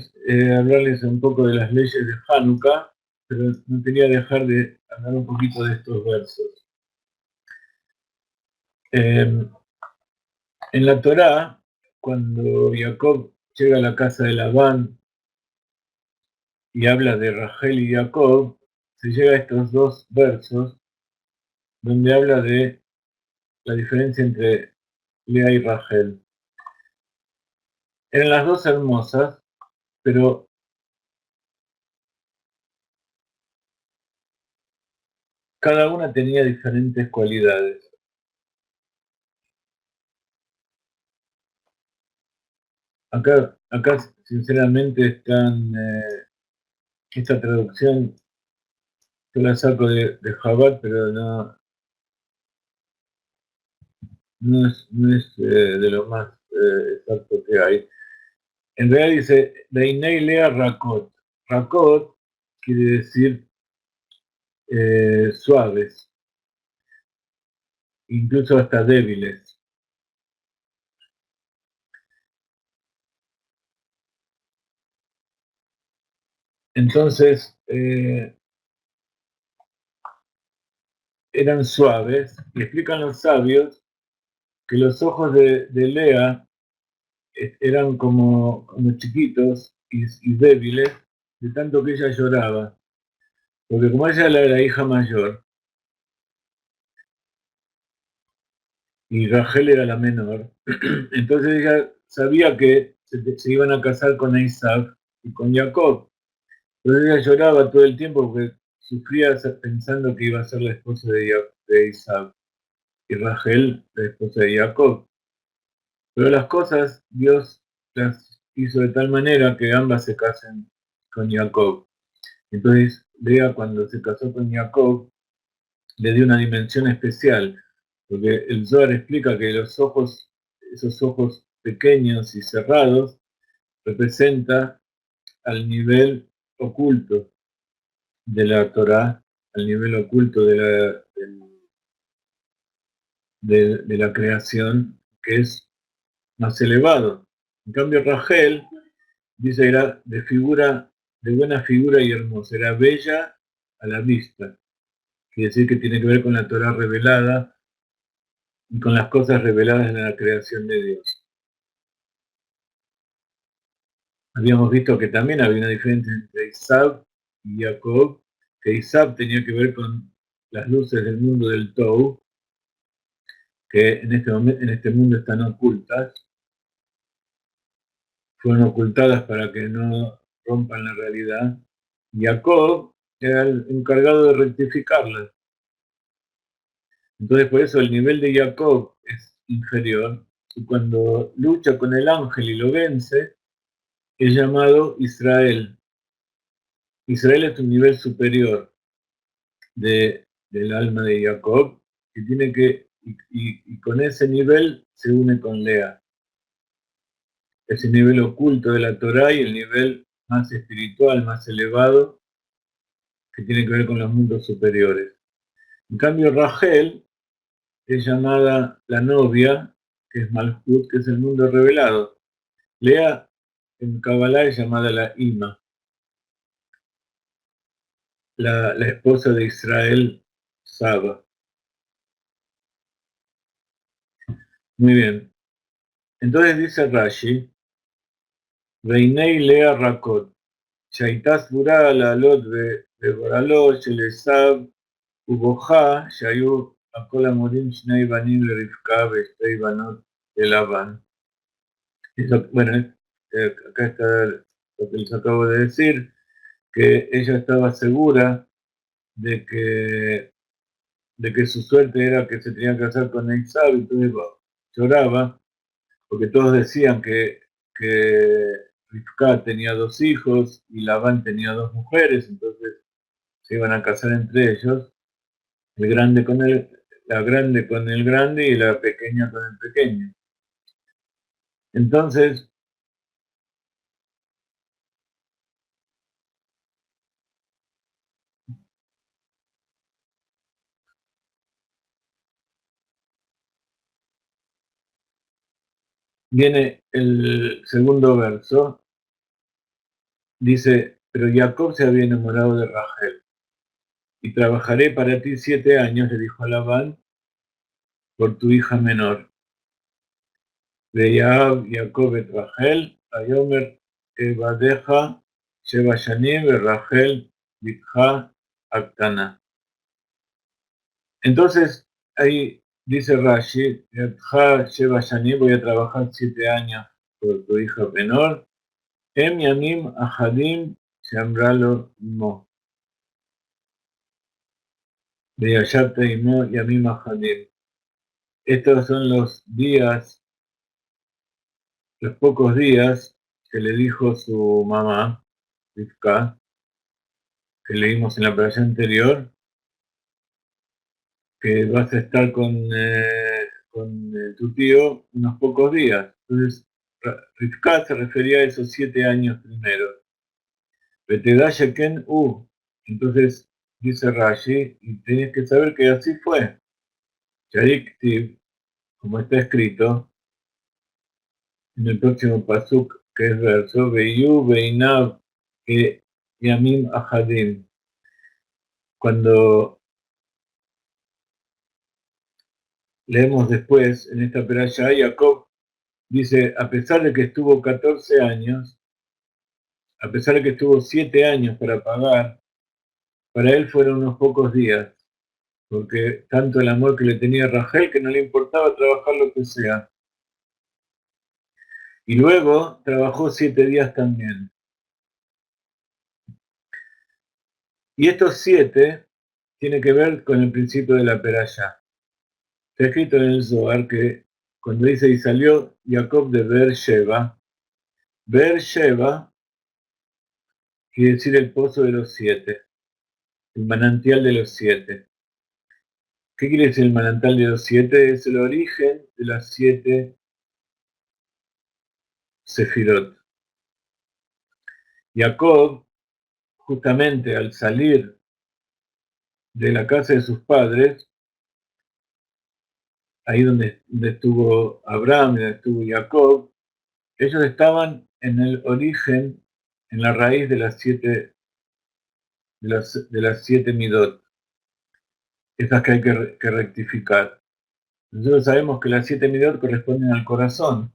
hablarles un poco de las leyes de Hanukkah, pero no quería dejar de hablar un poquito de estos versos. En la Torá, cuando Jacob llega a la casa de Labán y habla de Rachel y Jacob, se llega a estos dos versos donde habla de la diferencia entre Lea y Rachel. Eran las dos hermosas, pero cada una tenía diferentes cualidades. Acá sinceramente esta traducción yo la saco de Jabat, pero no es de lo más exacto que hay. En realidad dice, Deinei Lea Rakot. Rakot quiere decir suaves, incluso hasta débiles. Entonces, eran suaves, y explican los sabios que los ojos de Lea eran como chiquitos y débiles, de tanto que ella lloraba. Porque como ella era la hija mayor, y Rachel era la menor, entonces ella sabía que se iban a casar con Isaac y con Jacob. Entonces ella lloraba todo el tiempo porque sufría pensando que iba a ser la esposa de Isaac y Rachel la esposa de Jacob. Pero las cosas Dios las hizo de tal manera que ambas se casen con Jacob. Entonces Lea, cuando se casó con Jacob, le dio una dimensión especial, porque el Zohar explica que esos ojos pequeños y cerrados, representa al nivel oculto de la Torá, al nivel oculto de la creación, que es más elevado. En cambio, Rachel dice era de buena figura y hermosa, era bella a la vista. Quiere decir que tiene que ver con la Torá revelada y con las cosas reveladas en la creación de Dios. Habíamos visto que también había una diferencia entre Isaac y Jacob, que Isaac tenía que ver con las luces del mundo del Tou, que en este mundo están ocultas, fueron ocultadas para que no rompan la realidad. Y Jacob era el encargado de rectificarlas. Entonces por eso el nivel de Jacob es inferior, y cuando lucha con el ángel y lo vence, es llamado Israel. Israel es un nivel superior del alma de Jacob, que tiene y con ese nivel se une con Lea. Ese nivel oculto de la Torá y el nivel más espiritual, más elevado, que tiene que ver con los mundos superiores. En cambio, Rachel es llamada la novia, que es Malhut, que es el mundo revelado. Lea en Kabbalah es llamada la Ima, la esposa de Israel, Saba. Muy bien. Entonces dice Rashi, Reinei Lea Rakot, שהייתה סבורה לעלות בגורלו של עשיו ובוכה שהיו הכל המורים שני בנים לרבקה ושתי בנות ללבן. Bueno, acá está lo que les acabo de decir, que ella estaba segura de que su suerte era que se tenía que casar con Esaú, y entonces lloraba, porque todos decían que Rivka tenía dos hijos y Labán tenía dos mujeres, entonces se iban a casar entre ellos, el grande con la grande con el grande y la pequeña con el pequeño. Entonces, viene el segundo verso, dice, pero Jacob se había enamorado de Rachel. Y trabajaré para ti 7 años, le dijo a Labán, por tu hija menor. Ve'yahav Jacob et Rachel, Ayomer Evadeja, Sheva Shanim, Rachel, Bitja, Aktana. Entonces, ahí dice Rashi, Bitja, Sheva Shanim, voy a trabajar 7 años por tu hija menor. Em Yamim Ahadim, Shamralo Mo. Veyashata Imo Yamim Ahadim. Estos son los días, los pocos días que le dijo su mamá, Rivka, que leímos en la playa anterior, que vas a estar con tu tío unos pocos días. Entonces, Rivka se refería a esos 7 años primero. Betedaye Ken U. Entonces, dice Rashi, y tenés que saber que así fue. Yariktiv, como está escrito en el próximo pasuk, que es verso, Beyu Beinav Yamim Ahadim. Cuando leemos después en esta peralla, Jacob dice, a pesar de que estuvo 14 años, a pesar de que estuvo 7 años para pagar, para él fueron unos pocos días, porque tanto el amor que le tenía a Rachel que no le importaba trabajar lo que sea. Y luego trabajó 7 días también. Y estos 7 tiene que ver con el principio de la peralla. Está escrito en el Zohar que cuando dice, y salió Jacob de Beersheba quiere decir el pozo de los 7, el manantial de los 7. ¿Qué quiere decir el manantial de los 7? Es el origen de las 7 sefirot. Jacob, justamente al salir de la casa de sus padres, ahí donde estuvo Abraham y donde estuvo Jacob, ellos estaban en el origen, en la raíz de las 7 de las 7 midot, esas que hay que rectificar. Nosotros sabemos que las 7 midot corresponden al corazón.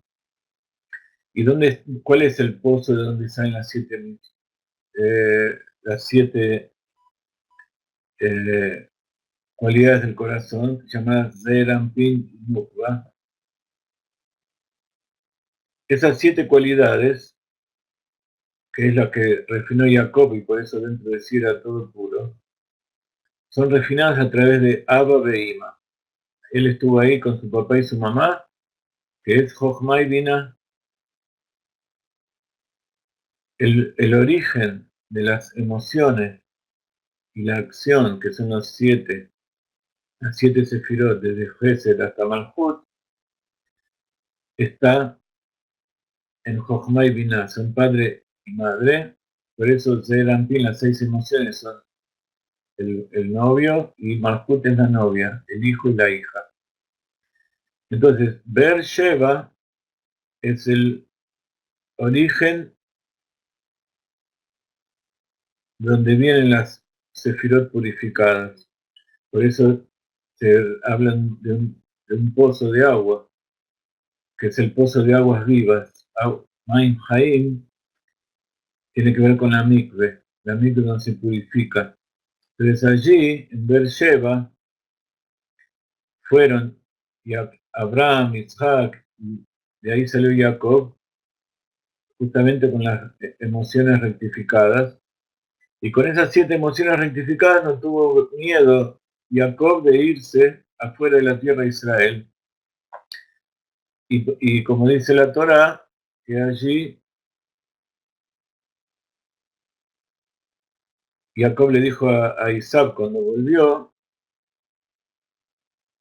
¿Y cuál es el pozo de donde salen las siete cualidades del corazón, llamadas Zerampin y Mukva? Esas 7 cualidades, que es la que refinó Jacob y por eso dentro de sí era todo puro, son refinadas a través de Abba Beima. Él estuvo ahí con su papá y su mamá, que es Jochma y Bina. El origen de las emociones y la acción, que son las 7 sefirot, desde Gesed hasta Malchut, está en Jochma y Binah, son padre y madre. Por eso Zerampin, las 6 emociones son el novio, y Malchut es la novia, el hijo y la hija. Entonces, Beersheba es el origen donde vienen las sefirot purificadas. Por eso se hablan de un pozo de agua, que es el pozo de aguas vivas. Maim Haim tiene que ver con la mikve donde se purifica. Entonces allí, en Beersheba, fueron Abraham, Isaac, y de ahí salió Jacob, justamente con las emociones rectificadas. Y con esas 7 emociones rectificadas no tuvo miedo Jacob de irse afuera de la tierra de Israel. Y como dice la Torá, que allí Jacob le dijo a Isaac cuando volvió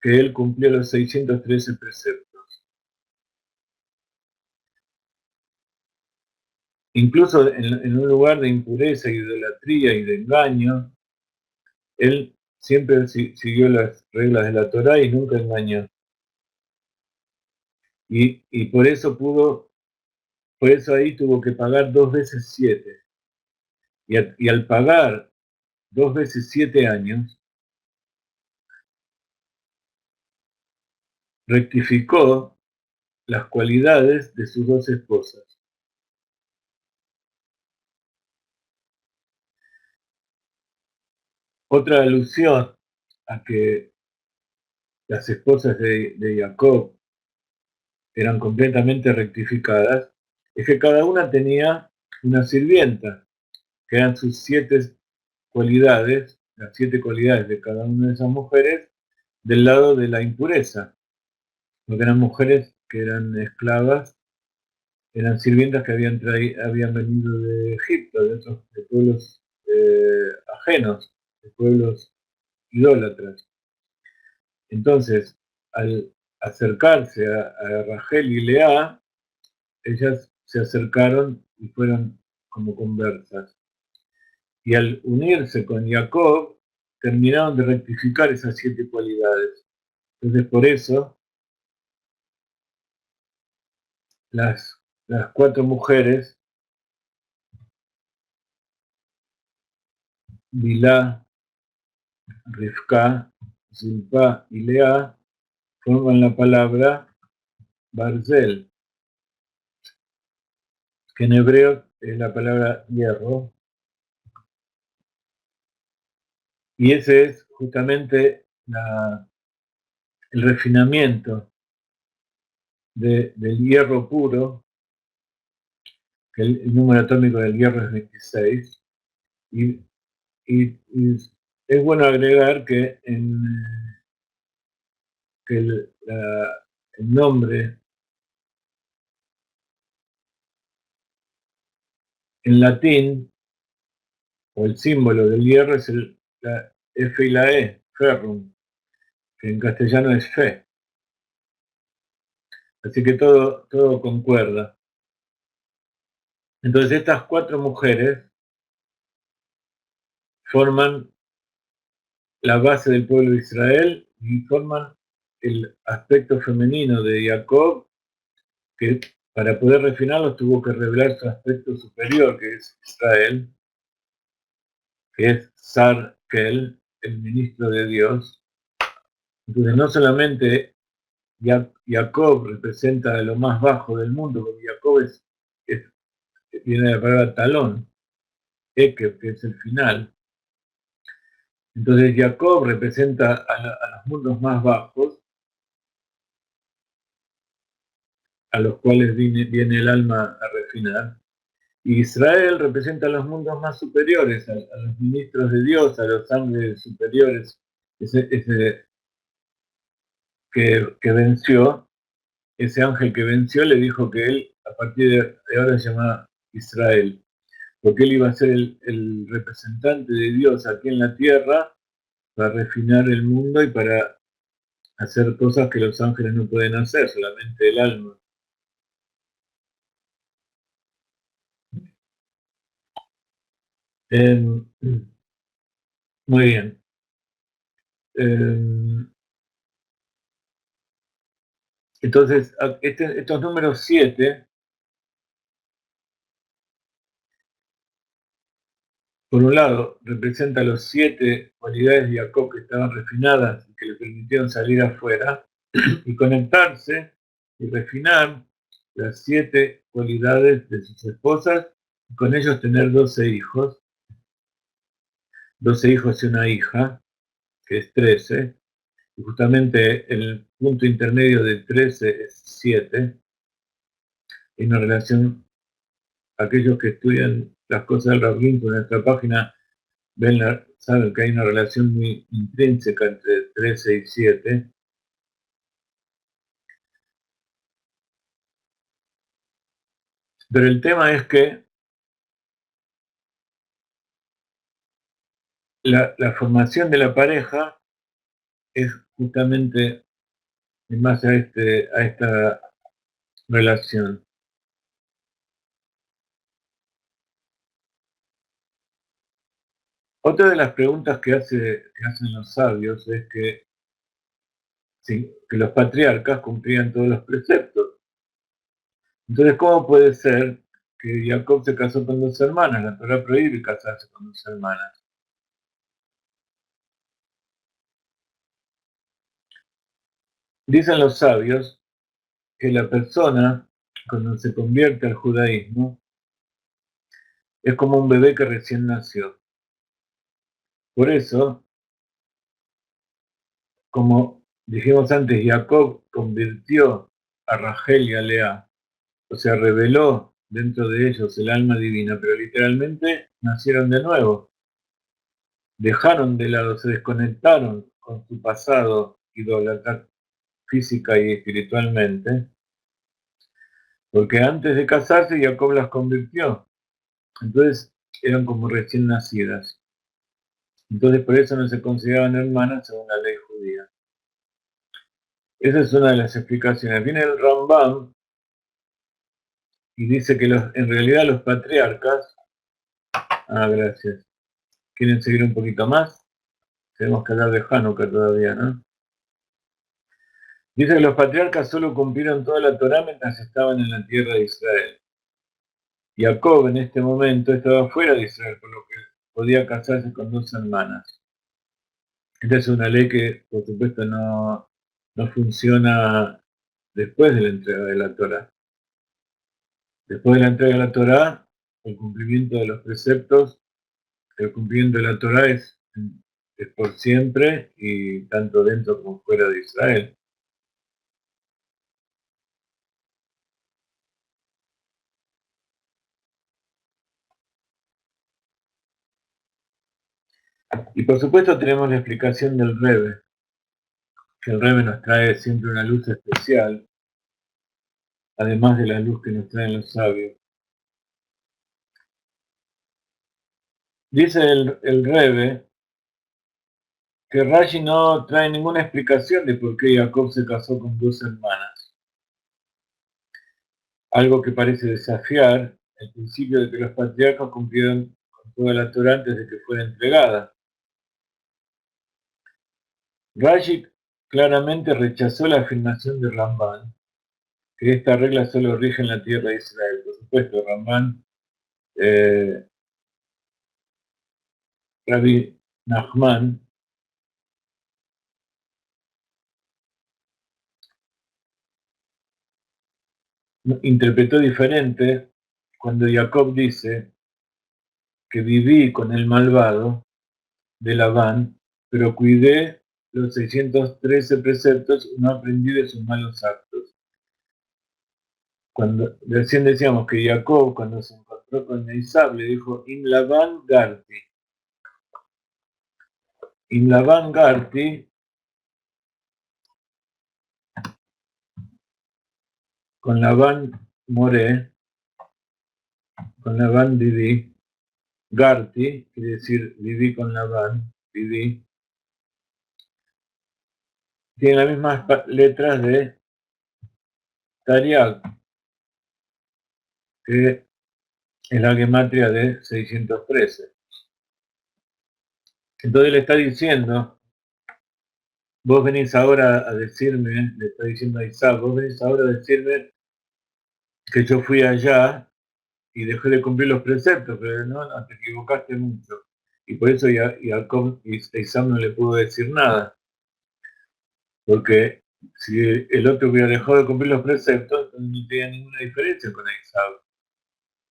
que él cumplió los 613 preceptos. incluso en un lugar de impureza, idolatría y de engaño, él siempre siguió las reglas de la Torá y nunca engañó. Y por eso ahí tuvo que pagar 2 veces 7. Y al pagar 2 veces 7 años, rectificó las cualidades de sus 2 esposas. Otra alusión a que las esposas de Jacob eran completamente rectificadas es que cada una tenía una sirvienta, que eran sus 7 cualidades, las 7 cualidades de cada una de esas mujeres, del lado de la impureza, porque eran mujeres que eran esclavas, eran sirvientas que habían venido de Egipto, de pueblos ajenos, de pueblos idólatras. Entonces, al acercarse a Rachel y Lea, ellas se acercaron y fueron como conversas. Y al unirse con Jacob, terminaron de rectificar esas 7 cualidades. Entonces, por eso, las 4 mujeres, Bilá, Rivka, Zilpá y Lea, forman la palabra Barzel, que en hebreo es la palabra hierro, y ese es justamente el refinamiento del hierro puro, que el número atómico del hierro es 26, y, y es bueno agregar que el nombre en latín, o el símbolo del hierro, es la F y la E, ferrum, que en castellano es fe. Así que todo concuerda. Entonces estas 4 mujeres forman la base del pueblo de Israel y forman el aspecto femenino de Jacob, que para poder refinarlos tuvo que revelar su aspecto superior, que es Israel, que es Sarkel, el ministro de Dios. Entonces no solamente Jacob representa lo más bajo del mundo, porque Jacob viene de la palabra talón, Ekev, que es el final. Entonces Jacob representa a los mundos más bajos, a los cuales viene el alma a refinar. Y Israel representa a los mundos más superiores, a los ministros de Dios, a los ángeles superiores, ese que venció. Ese ángel que venció le dijo que él, a partir de ahora, se llama Israel, porque él iba a ser el representante de Dios aquí en la tierra para refinar el mundo y para hacer cosas que los ángeles no pueden hacer, solamente el alma. Eh, Muy bien. Eh, entonces, estos números 7, por un lado, representan las 7 cualidades de Jacob que estaban refinadas y que le permitieron salir afuera y conectarse y refinar las 7 cualidades de sus esposas y con ellos tener 12 hijos y una hija, que es 13, y justamente el punto intermedio de 13 es 7. Hay una relación, aquellos que estudian las cosas del Rabbin con nuestra página saben que hay una relación muy intrínseca entre 13 y 7. Pero el tema es que la formación de la pareja es justamente en base a esta relación. Otra de las preguntas que hacen los sabios es que, sí, que los patriarcas cumplían todos los preceptos. Entonces, ¿cómo puede ser que Jacob se casó con dos hermanas? La Torá prohíbe casarse con dos hermanas. Dicen los sabios que la persona, cuando se convierte al judaísmo, es como un bebé que recién nació. Por eso, como dijimos antes, Jacob convirtió a Rachel y a Lea, o sea, reveló dentro de ellos el alma divina, pero literalmente nacieron de nuevo. Dejaron de lado, se desconectaron con su pasado idólatra física y espiritualmente, porque antes de casarse Jacob las convirtió. Entonces eran como recién nacidas. Entonces por eso no se consideraban hermanas según la ley judía. Esa es una de las explicaciones. Viene el Rambam y dice que en realidad los patriarcas, gracias, ¿quieren seguir un poquito más? Tenemos que hablar de Hanukkah todavía, ¿no? Dice que los patriarcas solo cumplieron toda la Torá mientras estaban en la tierra de Israel. Jacob en este momento estaba fuera de Israel, por lo que podía casarse con dos hermanas. Esta es una ley que, por supuesto, no funciona después de la entrega de la Torá. Después de la entrega de la Torá, el cumplimiento de los preceptos, el cumplimiento de la Torá es por siempre y tanto dentro como fuera de Israel. Y por supuesto tenemos la explicación del Rebbe, que el Rebbe nos trae siempre una luz especial, además de la luz que nos traen los sabios. Dice el Rebbe que Rashi no trae ninguna explicación de por qué Jacob se casó con dos hermanas. Algo que parece desafiar el principio de que los patriarcas cumplieron con toda la Torá antes de que fuera entregada. Rashi claramente rechazó la afirmación de Ramban, que esta regla solo rige en la tierra de Israel. Por supuesto, Ramban, Rabbi Nachman, interpretó diferente cuando Jacob dice que viví con el malvado de Labán, pero cuidé los 613 preceptos y no aprendí de sus malos actos. Cuando recién decíamos que Jacob, cuando se encontró con Esaú, le dijo, In Labán Garti. In Labán Garti, con Labán moré, con Labán viví. Garti, quiere decir viví con Labán, viví. Tiene las mismas letras de Tariag, que es la gematria de 613. Entonces le está diciendo, vos venís ahora a decirme, le está diciendo a Isaac, vos venís ahora a decirme que yo fui allá y dejé de cumplir los preceptos, pero no, te equivocaste mucho. Y por eso Jacob y Isaac no le pudo decir nada. Porque si el otro hubiera dejado de cumplir los preceptos, entonces no tenía ninguna diferencia con Isaac.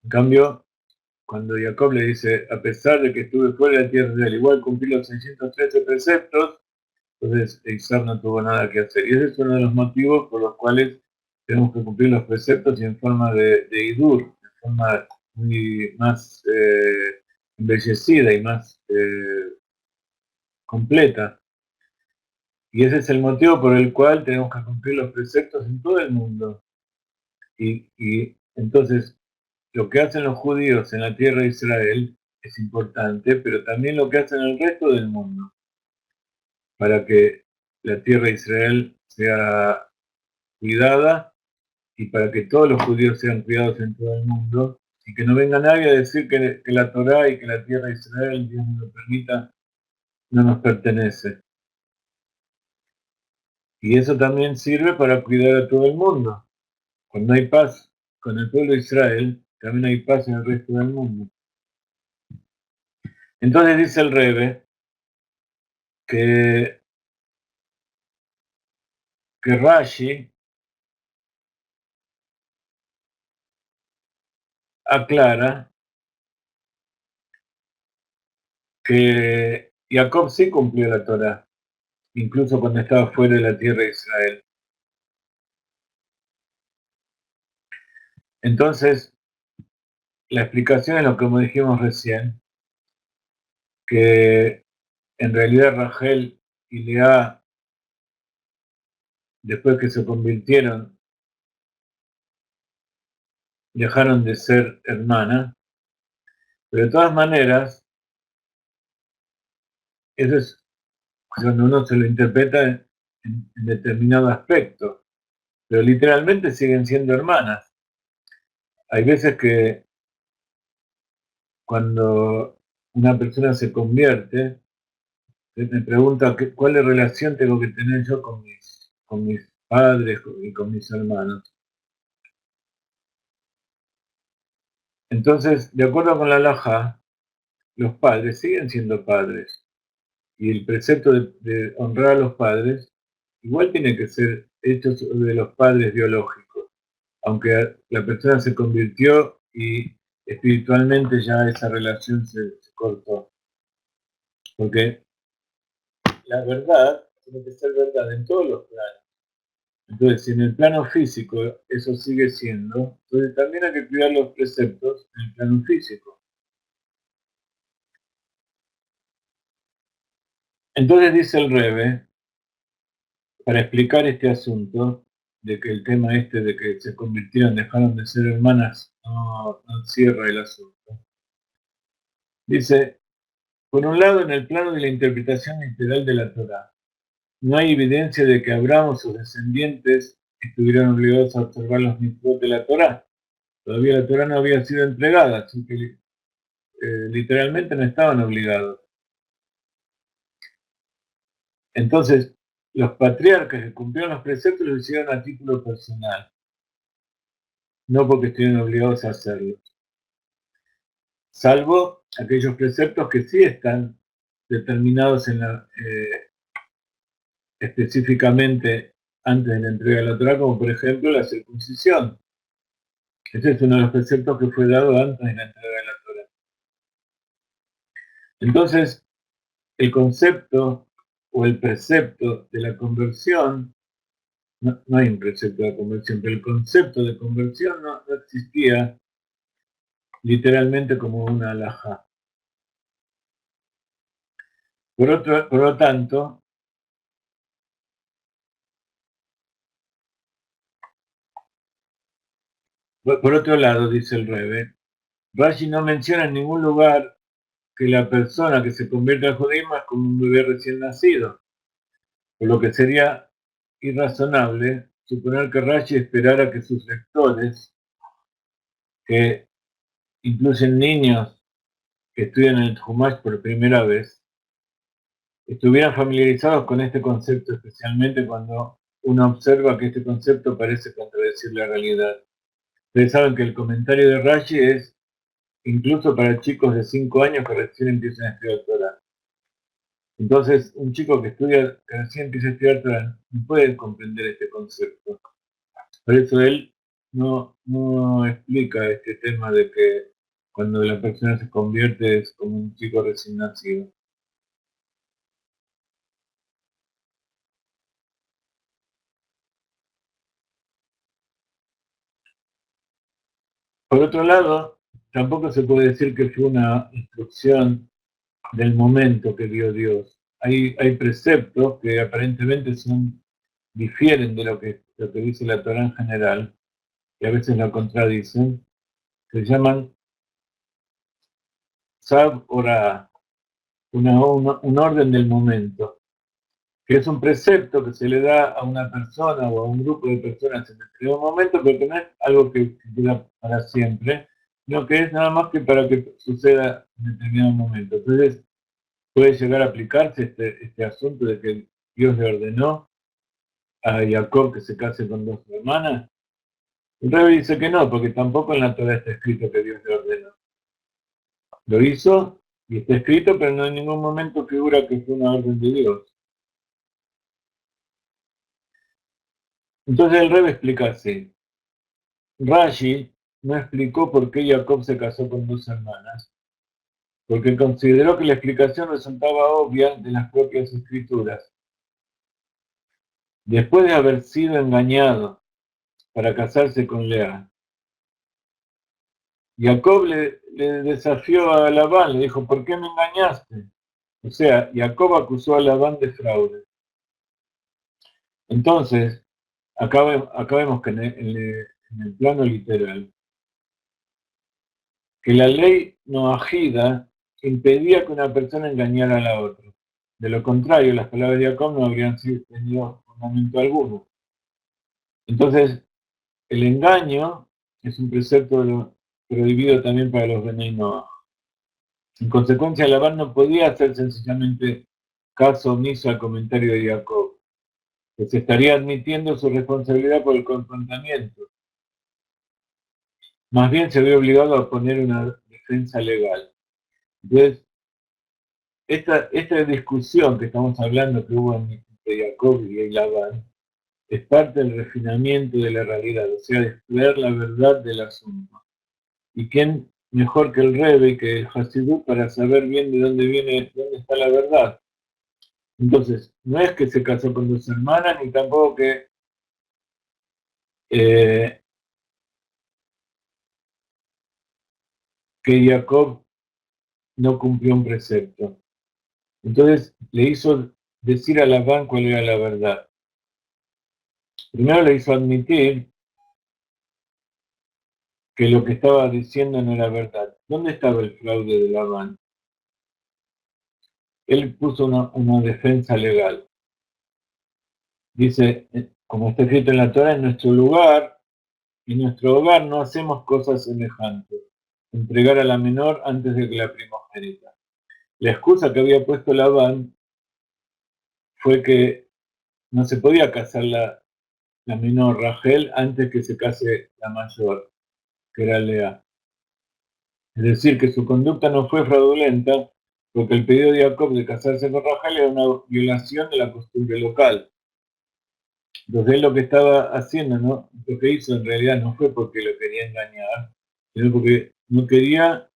En cambio, cuando Jacob le dice, a pesar de que estuve fuera de la tierra de él, igual cumplí los 613 preceptos, entonces Isaac no tuvo nada que hacer. Y ese es uno de los motivos por los cuales tenemos que cumplir los preceptos y en forma de Idur, en forma muy más embellecida y más completa. Y ese es el motivo por el cual tenemos que cumplir los preceptos en todo el mundo. Y entonces, lo que hacen los judíos en la tierra de Israel es importante, pero también lo que hacen el resto del mundo, para que la tierra de Israel sea cuidada y para que todos los judíos sean cuidados en todo el mundo, y que no venga nadie a decir que la Torá y que la tierra de Israel, Dios nos lo permita, no nos pertenece. Y eso también sirve para cuidar a todo el mundo. Cuando hay paz con el pueblo de Israel, también hay paz en el resto del mundo. Entonces dice el Rebbe que Rashi aclara que Jacob sí cumplió la Torá, incluso cuando estaba fuera de la tierra de Israel. Entonces, la explicación es lo que como dijimos recién, que en realidad Rachel y Lea, después que se convirtieron, dejaron de ser hermanas, pero de todas maneras, eso es cuando uno se lo interpreta en determinado aspecto, pero literalmente siguen siendo hermanas. Hay veces que cuando una persona se convierte, me pregunta cuál es relación tengo que tener yo con mis padres y con mis hermanos. Entonces, de acuerdo con la halajá, los padres siguen siendo padres. Y el precepto de honrar a los padres igual tiene que ser hecho de los padres biológicos. Aunque la persona se convirtió y espiritualmente ya esa relación se cortó. Porque la verdad tiene que ser verdad en todos los planos. Entonces, si en el plano físico eso sigue siendo, entonces también hay que cuidar los preceptos en el plano físico. Entonces dice el Rebbe, para explicar este asunto, de que el tema este de que se convirtieron, dejaron de ser hermanas, no cierra el asunto. Dice, por un lado, en el plano de la interpretación literal de la Torá, no hay evidencia de que Abraham o sus descendientes estuvieran obligados a observar los mitzvot de la Torá. Todavía la Torá no había sido entregada, así que literalmente no estaban obligados. Entonces, los patriarcas que cumplieron los preceptos lo hicieron a título personal, no porque estuvieran obligados a hacerlo. Salvo aquellos preceptos que sí están determinados específicamente antes de la entrega de la Torá, como por ejemplo la circuncisión. Este es uno de los preceptos que fue dado antes de la entrega de la Torá. Entonces, el concepto o el precepto de la conversión, no hay un precepto de la conversión, pero el concepto de conversión no existía literalmente como una halajá. Por lo tanto, por otro lado, dice el Rebbe, Rashi no menciona en ningún lugar que la persona que se convierte al judaísmo es como un bebé recién nacido, por lo que sería irrazonable suponer que Rashi esperara que sus lectores, que incluyen niños que estudian el Chumash por primera vez, estuvieran familiarizados con este concepto, especialmente cuando uno observa que este concepto parece contradecir la realidad. Ustedes saben que el comentario de Rashi es incluso para chicos de 5 años que recién empiezan a estudiar Torah. Entonces, un chico que recién empieza a estudiar Torah no puede comprender este concepto. Por eso él no explica este tema de que cuando la persona se convierte es como un chico recién nacido. Por otro lado, tampoco se puede decir que fue una instrucción del momento que dio Dios. Hay preceptos que aparentemente difieren de lo que dice la Torah en general, y a veces lo contradicen, se llaman Sab Ora, un orden del momento, que es un precepto que se le da a una persona o a un grupo de personas en determinado momento, pero que no es algo que dura para siempre, no que es nada más que para que suceda en determinado momento. Entonces, puede llegar a aplicarse este asunto de que Dios le ordenó a Jacob que se case con dos hermanas. El Rebbe dice que no, porque tampoco en la Torah está escrito que Dios le ordenó. Lo hizo y está escrito, pero no en ningún momento figura que fue una orden de Dios. Entonces el Rebbe explica así. Rashi no explicó por qué Jacob se casó con dos hermanas, porque consideró que la explicación resultaba obvia de las propias escrituras. Después de haber sido engañado para casarse con Lea, Jacob le desafió a Labán, le dijo, ¿por qué me engañaste? O sea, Jacob acusó a Labán de fraude. Entonces, acá vemos que en el plano literal, que la ley noajida impedía que una persona engañara a la otra. De lo contrario, las palabras de Jacob no habrían tenido fundamento alguno. Entonces, el engaño es un precepto prohibido también para los Benei Noach. En consecuencia, Labán no podía hacer sencillamente caso omiso al comentario de Jacob, que se estaría admitiendo su responsabilidad por el confrontamiento. Más bien se ve obligado a poner una defensa legal. Entonces, esta discusión que estamos hablando que hubo entre Jacob y Labán es parte del refinamiento de la realidad, o sea, de ver la verdad del asunto. ¿Y quién mejor que el Rebbe, que el Hasidut, para saber bien de dónde está la verdad? Entonces, no es que se casó con dos hermanas, ni tampoco eh, que Jacob no cumplió un precepto. Entonces, le hizo decir a Labán cuál era la verdad. Primero le hizo admitir que lo que estaba diciendo no era verdad. ¿Dónde estaba el fraude de Labán? Él puso una defensa legal. Dice, como está escrito en la Torah, en nuestro lugar, en nuestro hogar no hacemos cosas semejantes. Entregar a la menor antes de que la primogénita. La excusa que había puesto Labán fue que no se podía casar la menor Rachel antes que se case la mayor, que era Lea. Es decir, que su conducta no fue fraudulenta, porque el pedido de Jacob de casarse con Rachel era una violación de la costumbre local. Entonces él lo que estaba haciendo, ¿no? Lo que hizo en realidad no fue porque lo quería engañar, sino porque no quería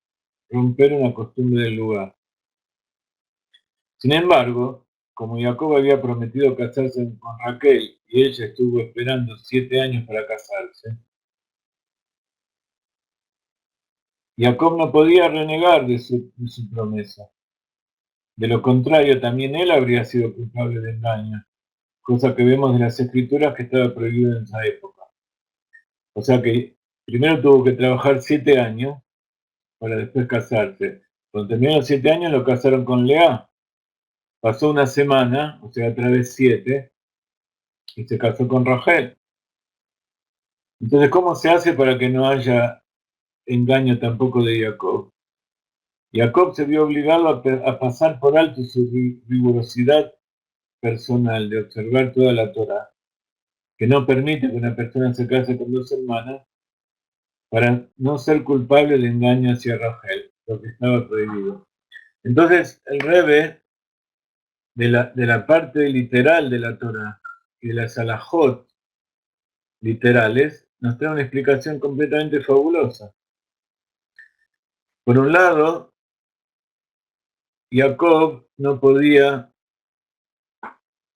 romper una costumbre del lugar. Sin embargo, como Jacob había prometido casarse con Raquel y ella estuvo esperando 7 años para casarse, Jacob no podía renegar de su promesa. De lo contrario, también él habría sido culpable de engaño, cosa que vemos de las escrituras que estaba prohibido en esa época. O sea que primero tuvo que trabajar 7 años para después casarse. Cuando terminaron los 7 años lo casaron con Lea. Pasó una semana, o sea, otra vez 7, y se casó con Rachel. Entonces, ¿cómo se hace para que no haya engaño tampoco de Jacob? Jacob se vio obligado a pasar por alto su rigurosidad personal de observar toda la Torah, que no permite que una persona se case con dos hermanas, para no ser culpable de engaño hacia Rachel, lo que estaba prohibido. Entonces, el Rebbe, de la parte literal de la Torah y de las alajot literales, nos trae una explicación completamente fabulosa. Por un lado, Jacob no podía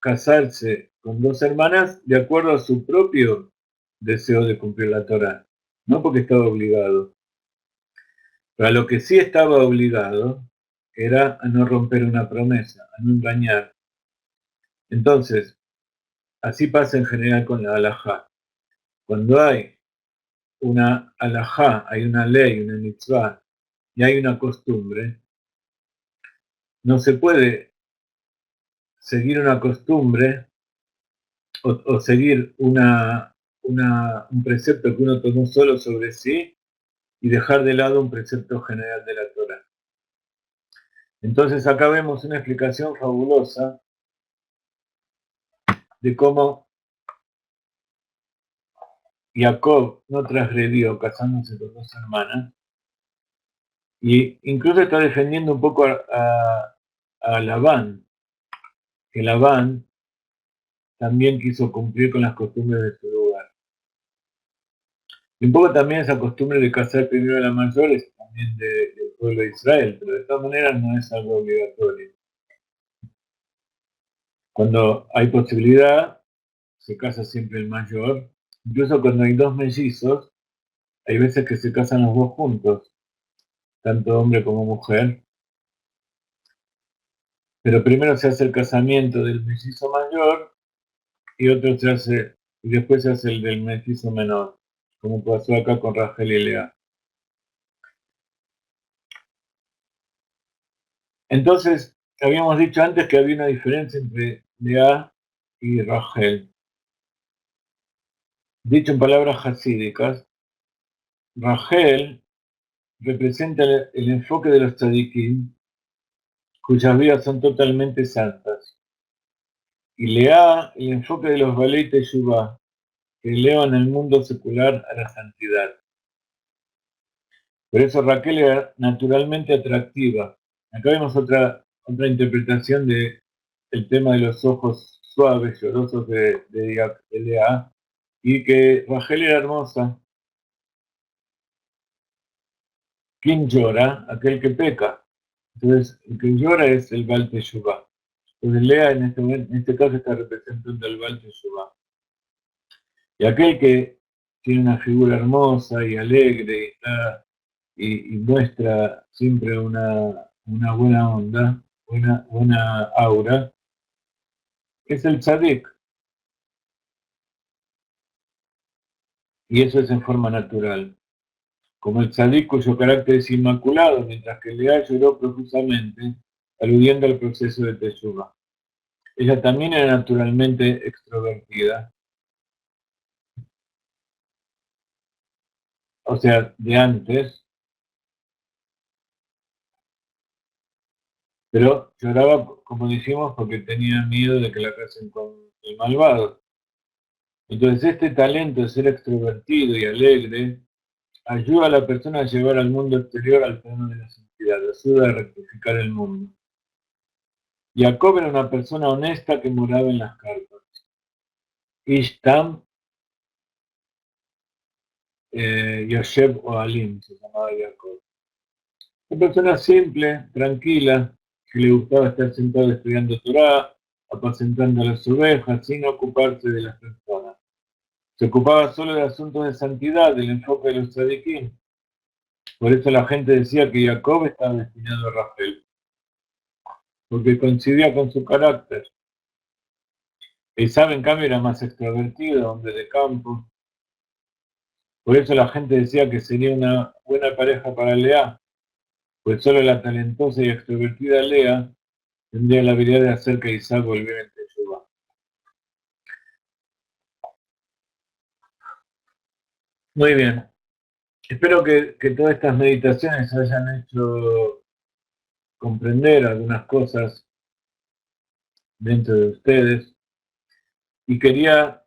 casarse con dos hermanas de acuerdo a su propio deseo de cumplir la Torah, no porque estaba obligado. Pero a lo que sí estaba obligado era a no romper una promesa, a no engañar. Entonces, así pasa en general con la halajá. Cuando hay una halajá, hay una ley, una mitzvah, y hay una costumbre, no se puede seguir una costumbre o seguir un precepto que uno tomó solo sobre sí y dejar de lado un precepto general de la Torá. Entonces acá vemos una explicación fabulosa de cómo Jacob no transgredió casándose con dos hermanas, y incluso está defendiendo un poco a Labán, que Labán también quiso cumplir con las costumbres de su lugar. Y un poco también esa costumbre de casar primero a la mayor es también del pueblo de Israel, pero de todas maneras no es algo obligatorio. Cuando hay posibilidad, se casa siempre el mayor. Incluso cuando hay dos mellizos, hay veces que se casan los dos juntos, tanto hombre como mujer. Pero primero se hace el casamiento del mellizo mayor y y después se hace el del mellizo menor, como pasó acá con Rachel y Lea. Entonces, habíamos dicho antes que había una diferencia entre Lea y Rachel. Dicho en palabras hasídicas, Rachel representa el enfoque de los tzadikim, cuyas vidas son totalmente santas. Y Lea, el enfoque de los Balei Teshuvah, que elevan el mundo secular a la santidad. Por eso Raquel era naturalmente atractiva. Acá vemos otra interpretación del tema de los ojos suaves, llorosos de Lea, y que Rachel era hermosa. ¿Quién llora? Aquel que peca. Entonces, el que llora es el Baal Teshuvah. Entonces, Lea en este caso está representando al Baal Teshuvah. Y aquel que tiene una figura hermosa y alegre y muestra siempre una buena onda, buena aura, es el tzadik. Y eso es en forma natural. Como el tzadik cuyo carácter es inmaculado, mientras que Lea lloró profusamente, aludiendo al proceso de Teshuvah. Ella también era naturalmente extrovertida, o sea, de antes, pero lloraba, como dijimos, porque tenía miedo de que la casen con el malvado. Entonces, este talento de ser extrovertido y alegre ayuda a la persona a llevar al mundo exterior al plano de la santidad, ayuda a rectificar el mundo. Jacob era una persona honesta que moraba en las carpas. Ishtam Yoshev Oalim se llamaba Jacob. Una persona simple, tranquila, que le gustaba estar sentado estudiando Torah, apacentando las ovejas, sin ocuparse de las personas. Se ocupaba solo de asuntos de santidad, del enfoque de los tzadikim. Por eso la gente decía que Jacob estaba destinado a Rachel, porque coincidía con su carácter. Esaú, en cambio, era más extrovertido, hombre de campo. Por eso la gente decía que sería una buena pareja para Lea, pues solo la talentosa y extrovertida Lea tendría la habilidad de hacer que Isaac volviera en Teshuvah. Muy bien. Espero que todas estas meditaciones hayan hecho comprender algunas cosas dentro de ustedes. Y quería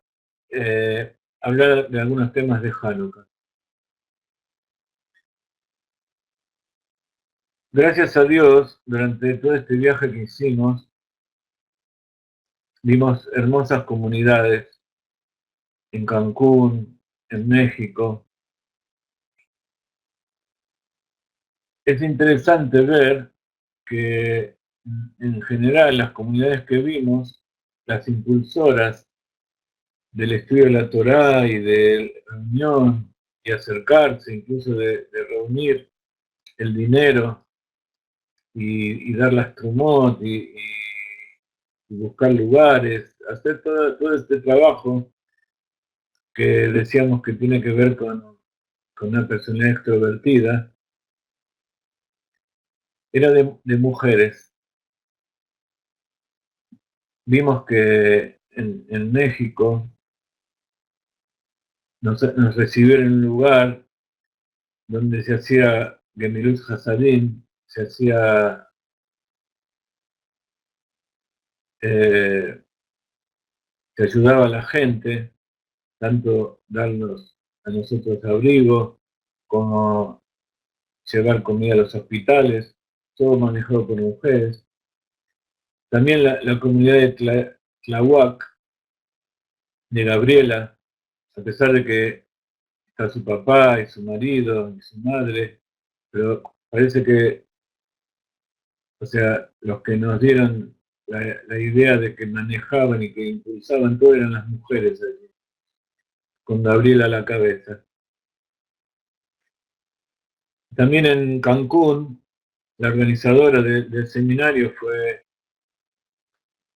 hablar de algunos temas de Hanukkah. Gracias a Dios, durante todo este viaje que hicimos, vimos hermosas comunidades en Cancún, en México. Es interesante ver que en general las comunidades que vimos, las impulsoras del estudio de la Torá y de reunión y acercarse, incluso de reunir el dinero y dar las trumot y buscar lugares, hacer todo este trabajo que decíamos que tiene que ver con una personalidad extrovertida, era de mujeres. Vimos que en México nos recibieron en un lugar donde se hacía Gemilut Hasadim, se hacía se ayudaba a la gente, tanto darnos a nosotros abrigo, como llevar comida a los hospitales, todo manejado por mujeres. También la comunidad de Tlahuac, de Gabriela, a pesar de que está su papá y su marido y su madre, pero parece que, o sea, los que nos dieron la idea de que manejaban y que impulsaban todo eran las mujeres allí, con Gabriela a la cabeza. También en Cancún, la organizadora del seminario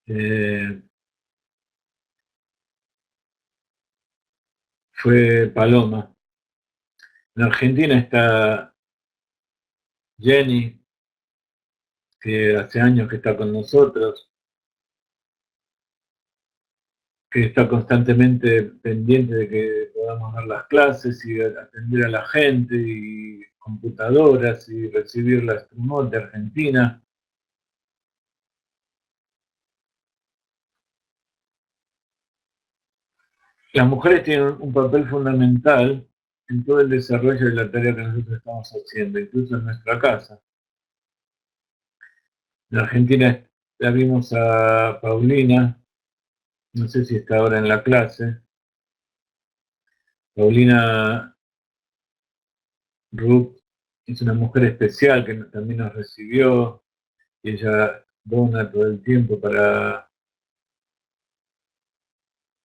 eh, fue Paloma. En Argentina está Jenny, que hace años que está con nosotros, que está constantemente pendiente de que podamos dar las clases y atender a la gente y computadoras y recibir las remote de Argentina. Las mujeres tienen un papel fundamental en todo el desarrollo de la tarea que nosotros estamos haciendo, incluso en nuestra casa. En Argentina la vimos a Paulina, no sé si está ahora en la clase. Paulina Ruth es una mujer especial que también nos recibió y ella dona todo el tiempo para,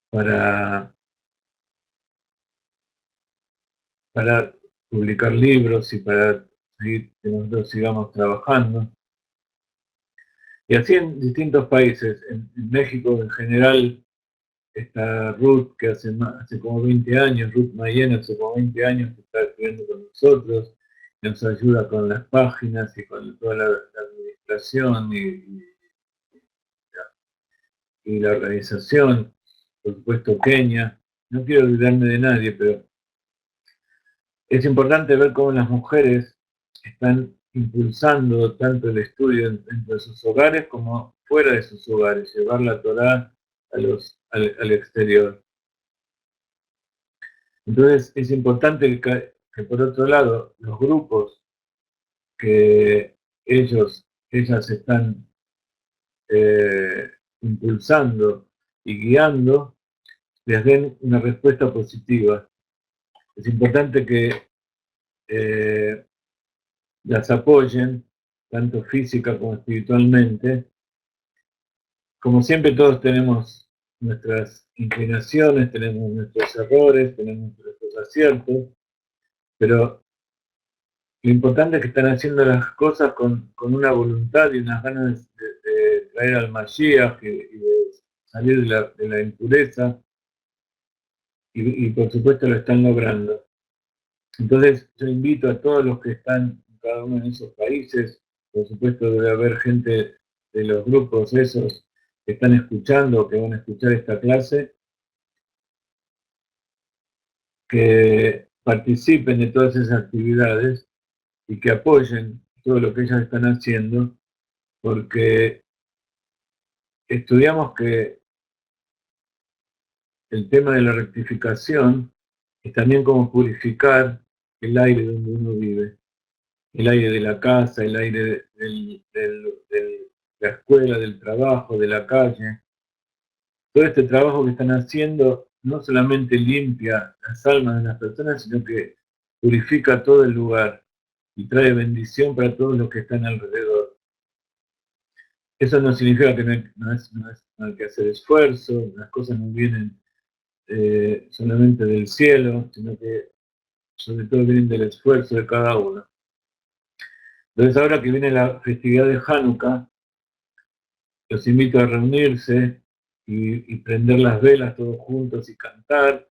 para publicar libros y para seguir, que nosotros sigamos trabajando. Y así en distintos países, en México en general está Ruth, que hace como 20 años, Ruth Mayen hace como 20 años que está estudiando con nosotros, nos ayuda con las páginas y con toda la administración y la organización, por supuesto Kenia. No quiero olvidarme de nadie, pero es importante ver cómo las mujeres están impulsando tanto el estudio dentro de sus hogares como fuera de sus hogares, llevar la Torá al exterior. Entonces es importante que por otro lado los grupos que ellas están impulsando y guiando les den una respuesta positiva. Es importante que eh, las apoyen, tanto física como espiritualmente. Como siempre todos tenemos nuestras inclinaciones, tenemos nuestros errores, tenemos nuestros aciertos, pero lo importante es que están haciendo las cosas con una voluntad y unas ganas de traer al Mashiach y de salir de la impureza, y por supuesto lo están logrando. Entonces yo invito a todos los que están en cada uno de esos países, por supuesto debe haber gente de los grupos esos que están escuchando, que van a escuchar esta clase, que participen de todas esas actividades y que apoyen todo lo que ellas están haciendo, porque estudiamos que el tema de la rectificación es también como purificar el aire donde uno vive, el aire de la casa, el aire de la escuela, del trabajo, de la calle. Todo este trabajo que están haciendo no solamente limpia las almas de las personas, sino que purifica todo el lugar y trae bendición para todos los que están alrededor. Eso no significa que no hay que hacer esfuerzo, las cosas no vienen solamente del cielo, sino que sobre todo vienen del esfuerzo de cada uno. Entonces ahora que viene la festividad de Hanukkah, los invito a reunirse y prender las velas todos juntos y cantar,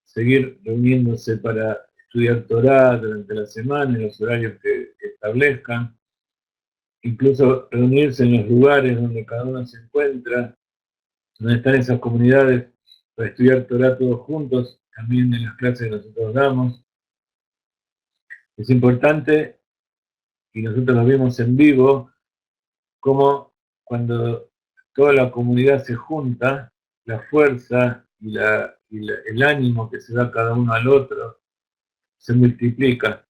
seguir reuniéndose para estudiar Torah durante la semana en los horarios que establezcan, incluso reunirse en los lugares donde cada uno se encuentra, donde están esas comunidades, para estudiar Torah todos juntos, también en las clases que nosotros damos. Es importante, y nosotros lo vimos en vivo, como cuando toda la comunidad se junta, la fuerza y el ánimo que se da cada uno al otro se multiplica.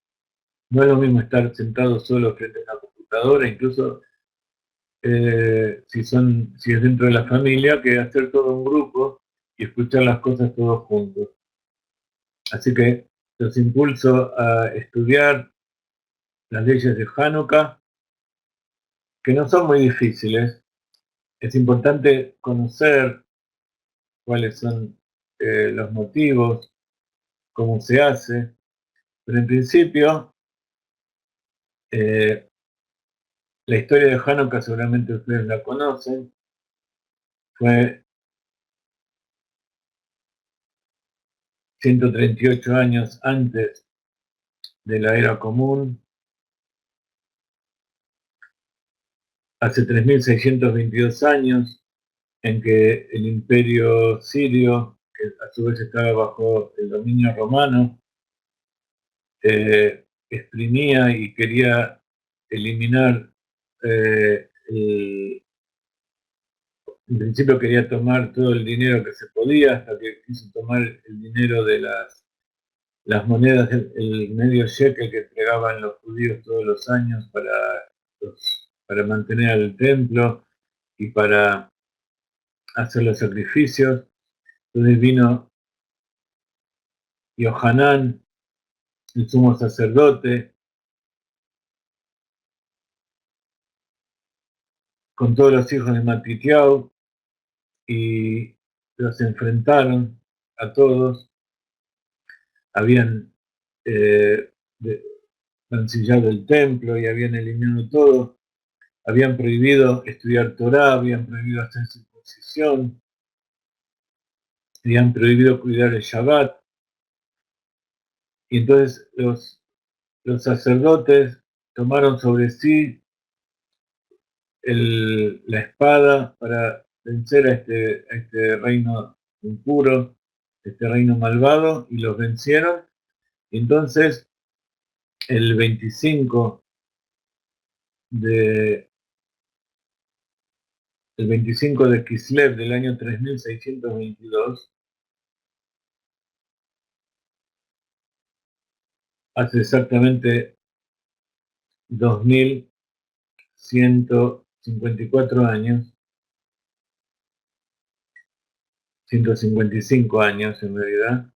No es lo mismo estar sentado solo frente a una computadora, incluso si es dentro de la familia, que hacer todo un grupo y escuchar las cosas todos juntos. Así que los impulso a estudiar las leyes de Hanukkah, que no son muy difíciles. Es importante conocer cuáles son los motivos, cómo se hace, pero en principio la historia de Hanukkah seguramente ustedes la conocen. Fue 138 años antes de la era común, hace 3622 años en que el imperio sirio, que a su vez estaba bajo el dominio romano, exprimía y quería eliminar, en principio quería tomar todo el dinero que se podía, hasta que quiso tomar el dinero de las monedas, el medio shekel que entregaban los judíos todos los años para mantener al templo y para hacer los sacrificios. Entonces vino Yohanan, el sumo sacerdote, con todos los hijos de Matitiao, y los enfrentaron a todos. Habían mancillado el templo y habían eliminado todo. Habían prohibido estudiar Torah, habían prohibido hacer circuncisión, habían prohibido cuidar el Shabbat. Y entonces los sacerdotes tomaron sobre sí la espada para vencer a este reino impuro, este reino malvado, y los vencieron. Y entonces, el 25 de, el 25 de Kislev del año 3622, hace exactamente 2154 años, 155 años en realidad,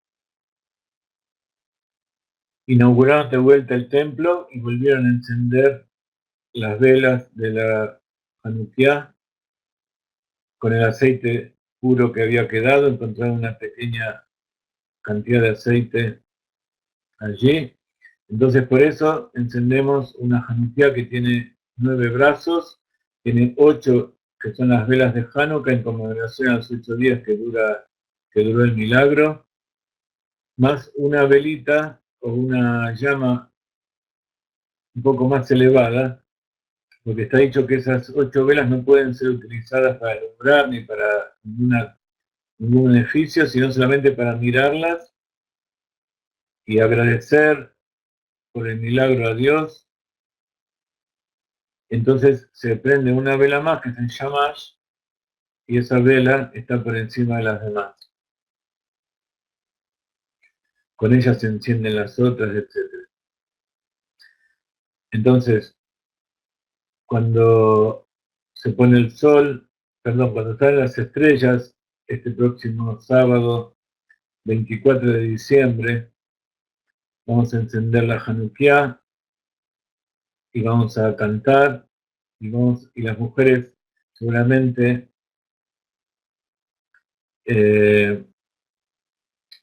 inauguraron de vuelta el templo y volvieron a encender las velas de la Hanukkah con el aceite puro que había quedado. Encontraron una pequeña cantidad de aceite allí. Entonces por eso encendemos una Hanukkah que tiene 9 brazos, tiene 8 que son las velas de Hanukkah en conmemoración a los 8 días que duró el milagro, más una velita o una llama un poco más elevada, porque está dicho que esas 8 velas no pueden ser utilizadas para alumbrar ni para ningún beneficio, sino solamente para mirarlas y agradecer por el milagro a Dios. Entonces se prende una vela más, que es el Shamash, y esa vela está por encima de las demás. Con ella se encienden las otras, etc. Entonces, cuando se pone el sol, cuando salen las estrellas, este próximo sábado, 24 de diciembre, vamos a encender la Hanukkah y vamos a cantar, y las mujeres seguramente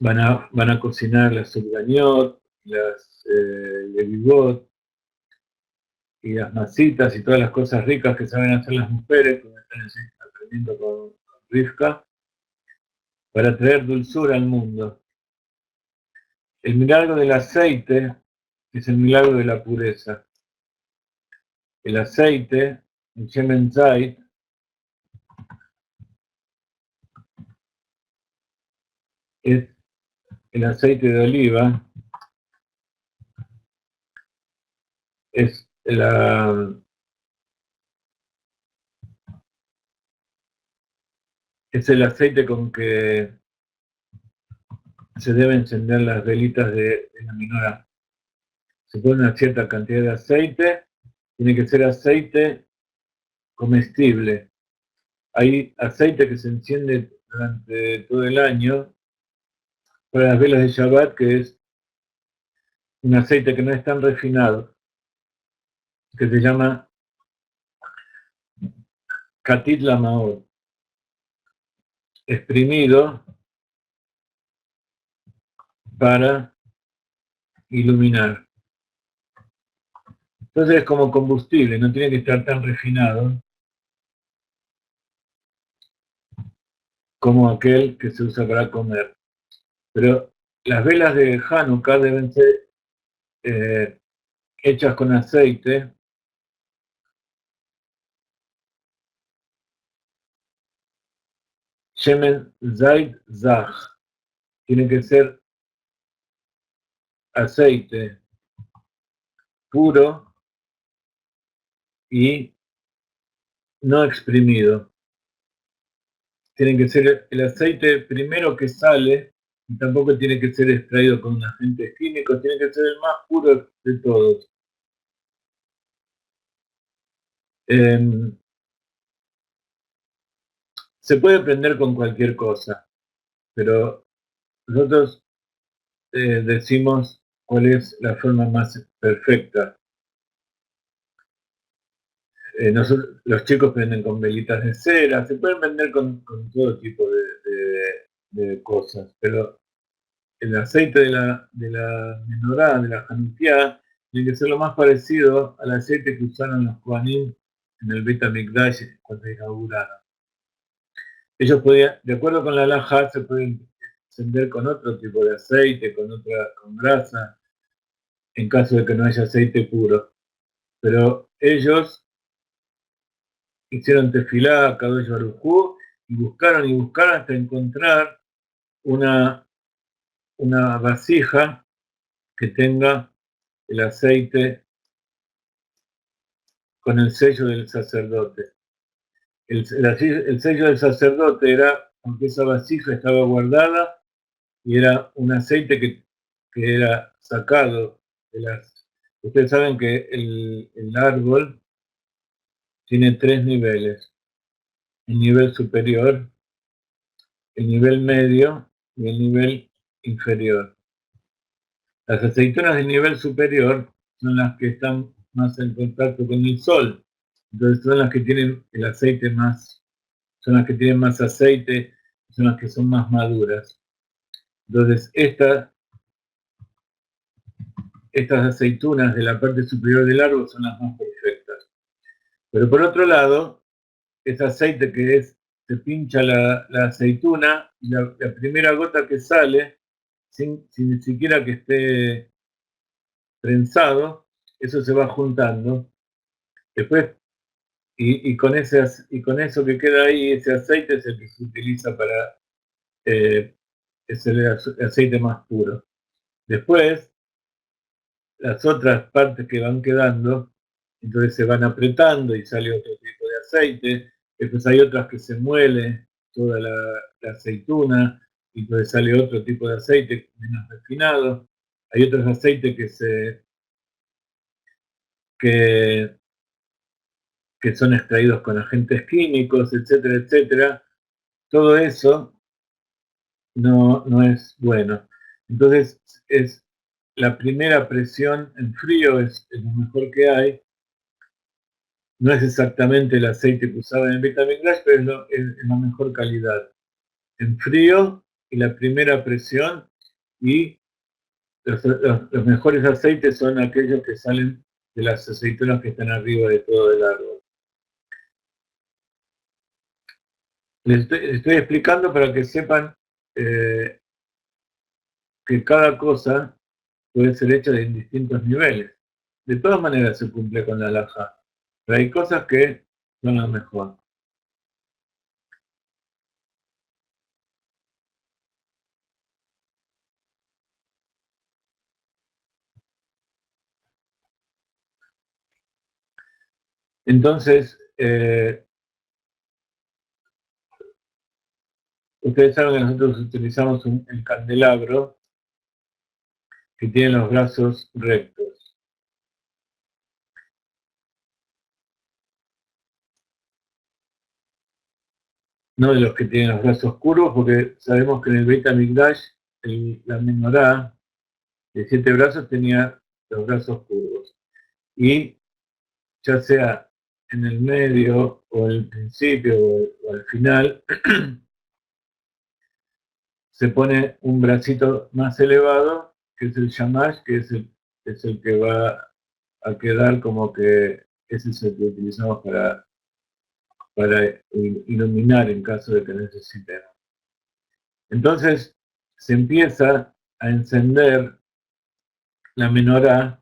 van a cocinar las subganiot, las levivot y las masitas y todas las cosas ricas que saben hacer las mujeres, como están aprendiendo con Rivka, para traer dulzura al mundo. El milagro del aceite es el milagro de la pureza. El aceite, el Shemen Zait, es el aceite de oliva es es el aceite con que se deben encender las velitas de la menorá. Se pone una cierta cantidad de aceite, tiene que ser aceite comestible. Hay aceite que se enciende durante todo el año para las velas de Shabbat, que es un aceite que no es tan refinado, que se llama Katit Lamaor, exprimido para iluminar. Entonces es como combustible, no tiene que estar tan refinado como aquel que se usa para comer. Pero las velas de Hanukkah deben ser hechas con aceite Shemen Zait Zach. Tiene que ser aceite puro y no exprimido. Tiene que ser el aceite primero que sale, y tampoco tiene que ser extraído con agentes químicos, tiene que ser el más puro de todos. Eh, se puede prender con cualquier cosa, pero nosotros decimos cuál es la forma más perfecta. Los chicos prenden con velitas de cera, se pueden vender con todo tipo de cosas, pero el aceite de la menorá, de la Hanukkah, tiene que ser lo más parecido al aceite que usaron los Kohanim en el Beit HaMikdash cuando inauguraron. Ellos podían, de acuerdo con la halajá, se pueden encender con otro tipo de aceite, con grasa, en caso de que no haya aceite puro. Pero ellos hicieron tefilá, Kadosh Baruj Hu, y buscaron hasta encontrar una, una vasija que tenga el aceite con el sello del sacerdote. El sello del sacerdote era, aunque esa vasija estaba guardada, y era un aceite que era sacado de las... Ustedes saben que el árbol tiene tres niveles: el nivel superior, el nivel medio y el nivel inferior. Las aceitunas del nivel superior son las que están más en contacto con el sol, entonces son las que tienen el aceite más, son las que tienen más aceite, son las que son más maduras. Entonces estas aceitunas de la parte superior del árbol son las más perfectas. Pero por otro lado, ese aceite se pincha la aceituna, y la primera gota que sale, sin ni siquiera que esté prensado, eso se va juntando. Después, y con eso que queda ahí, ese aceite es el que se utiliza para, es el aceite más puro. Después, las otras partes que van quedando, entonces se van apretando y sale otro tipo de aceite. Después hay otras que se muele toda la aceituna y entonces sale otro tipo de aceite menos refinado. Hay otros aceites que, que son extraídos con agentes químicos, etcétera, etcétera. Todo eso no es bueno. Entonces, es la primera presión en frío es lo mejor que hay. No es exactamente el aceite que usaba en el Vitamiglass, pero es la mejor calidad. En frío y la primera presión, y los mejores aceites son aquellos que salen de las aceitunas que están arriba de todo el árbol. Les estoy explicando para que sepan eh, que cada cosa puede ser hecha en distintos niveles. De todas maneras se cumple con la halajá, pero hay cosas que son las mejor. Entonces, ustedes saben que nosotros utilizamos el candelabro que tiene los brazos rectos. No de los que tienen los brazos curvos, porque sabemos que en el Beit HaMikdash, la menorá de 7 brazos tenía los brazos curvos. Y ya sea en el medio o en el principio o al final, se pone un bracito más elevado, que es el shamash, que es el que va a quedar como que ese es el que utilizamos para iluminar en caso de que necesitemos. Entonces se empieza a encender la menorá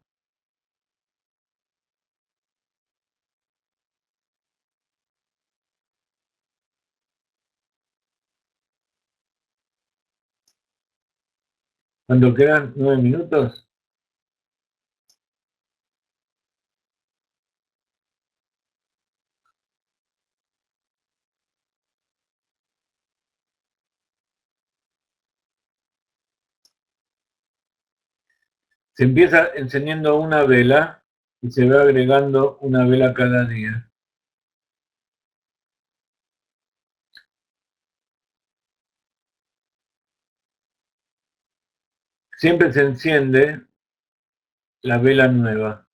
cuando quedan 9 minutos. Se empieza encendiendo una vela y se va agregando una vela cada día. Siempre se enciende la vela nueva.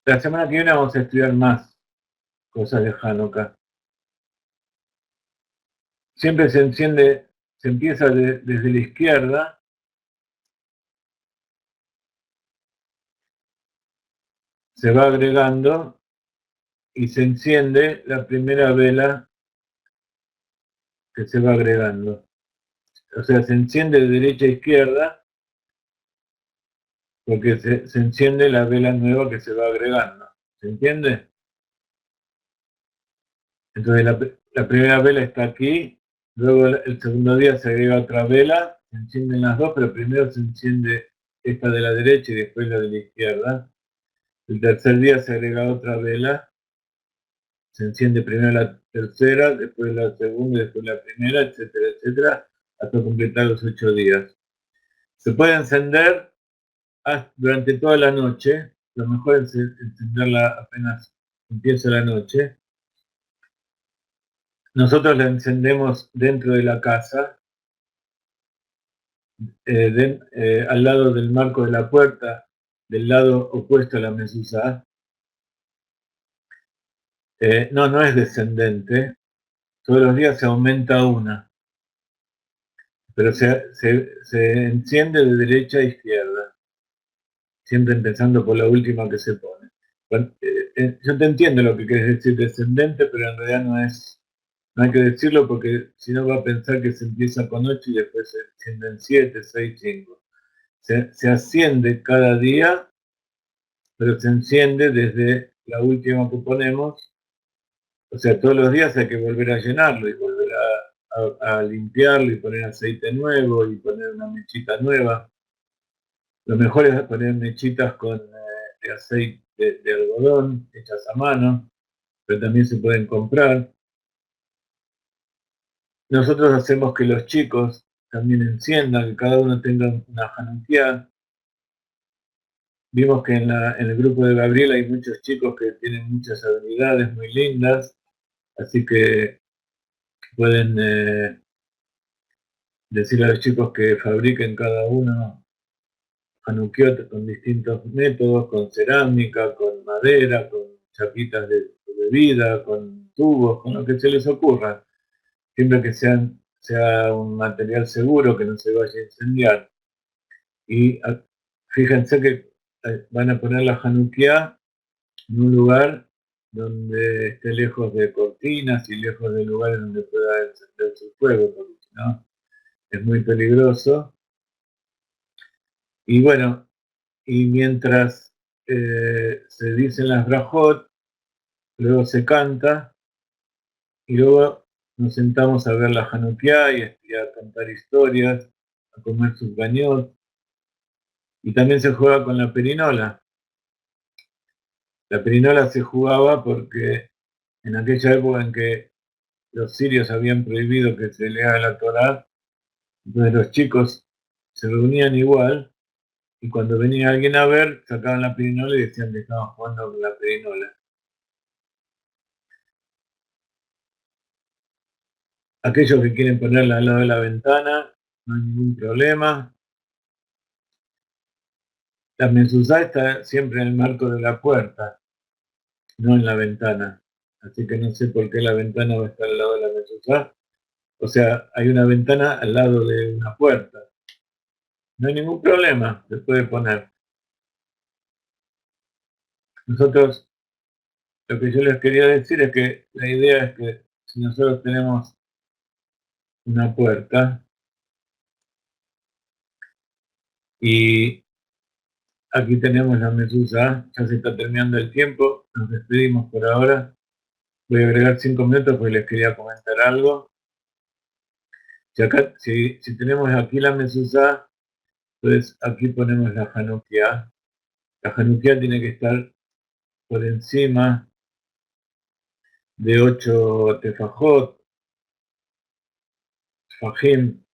La semana que viene vamos a estudiar más cosas de Hanukkah. Siempre se enciende, se empieza desde la izquierda, se va agregando y se enciende la primera vela que se va agregando. O sea, se enciende de derecha a izquierda porque se enciende la vela nueva que se va agregando. ¿Se entiende? Entonces la primera vela está aquí, luego el segundo día se agrega otra vela, se encienden las dos, pero primero se enciende esta de la derecha y después la de la izquierda. El tercer día se agrega otra vela, se enciende primero la tercera, después la segunda, después la primera, etcétera, etcétera, hasta completar los 8 días. Se puede encender durante toda la noche, lo mejor es encenderla apenas empieza la noche. Nosotros la encendemos dentro de la casa, al lado del marco de la puerta, del lado opuesto a la mezuzá. No, no es descendente, todos los días se aumenta una, pero se enciende de derecha a izquierda, siempre empezando por la última que se pone. Yo te entiendo lo que quieres decir descendente, pero en realidad no hay que decirlo porque si no va a pensar que se empieza con 8 y después se encienden 7, 6, 5. Se asciende cada día, pero se enciende desde la última que ponemos. O sea, todos los días hay que volver a llenarlo y volver a limpiarlo y poner aceite nuevo y poner una mechita nueva. Lo mejor es poner mechitas con de aceite de algodón hechas a mano, pero también se pueden comprar. Nosotros hacemos que los chicos también enciendan, que cada uno tenga una Hanukkah. Vimos que en el grupo de Gabriel hay muchos chicos que tienen muchas habilidades muy lindas, así que pueden decirle a los chicos que fabriquen cada uno Hanukkot con distintos métodos, con cerámica, con madera, con chapitas de bebida, con tubos, con lo que se les ocurra, siempre que sea un material seguro, que no se vaya a incendiar. Y fíjense que van a poner la Hanukkah en un lugar donde esté lejos de cortinas y lejos de lugares donde pueda encenderse el fuego, porque si no es muy peligroso. Y bueno, y mientras se dicen las brajot, luego se canta y luego nos sentamos a ver la Hanukkah y a contar historias, a comer sus bañot, y también se juega con la perinola. La perinola se jugaba porque en aquella época en que los sirios habían prohibido que se lea la Torá, entonces los chicos se reunían igual y cuando venía alguien a ver, sacaban la perinola y decían que estaban jugando con la perinola. Aquellos que quieren ponerla al lado de la ventana, no hay ningún problema. La mezuzá está siempre en el marco de la puerta, no en la ventana. Así que no sé por qué la ventana va a estar al lado de la mezuzá. O sea, hay una ventana al lado de una puerta. No hay ningún problema, se puede poner. Nosotros, lo que yo les quería decir es que la idea es que si nosotros tenemos una puerta y aquí tenemos la mezuzá, ya se está terminando el tiempo, nos despedimos por ahora. Voy a agregar 5 minutos porque les quería comentar algo. Si tenemos aquí la mezuzá, pues aquí ponemos la Hanukkah. La Hanukkah tiene que estar por encima de 8 tefajot, fajim,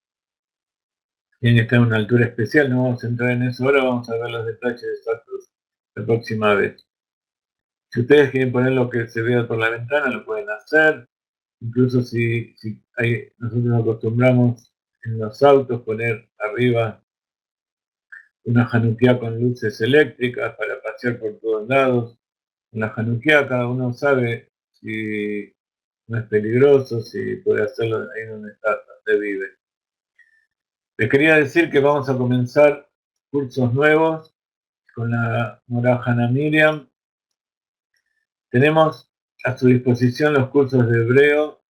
tiene que estar en una altura especial, no vamos a entrar en eso ahora, vamos a ver los detalles exactos la próxima vez. Si ustedes quieren poner lo que se vea por la ventana, lo pueden hacer. Incluso nosotros acostumbramos en los autos poner arriba una Hanukkah con luces eléctricas para pasear por todos lados. En la Hanukkah cada uno sabe si no es peligroso, si puede hacerlo ahí donde está, donde vive. Les quería decir que vamos a comenzar cursos nuevos con la Morá Hana Miriam. Tenemos a su disposición los cursos de hebreo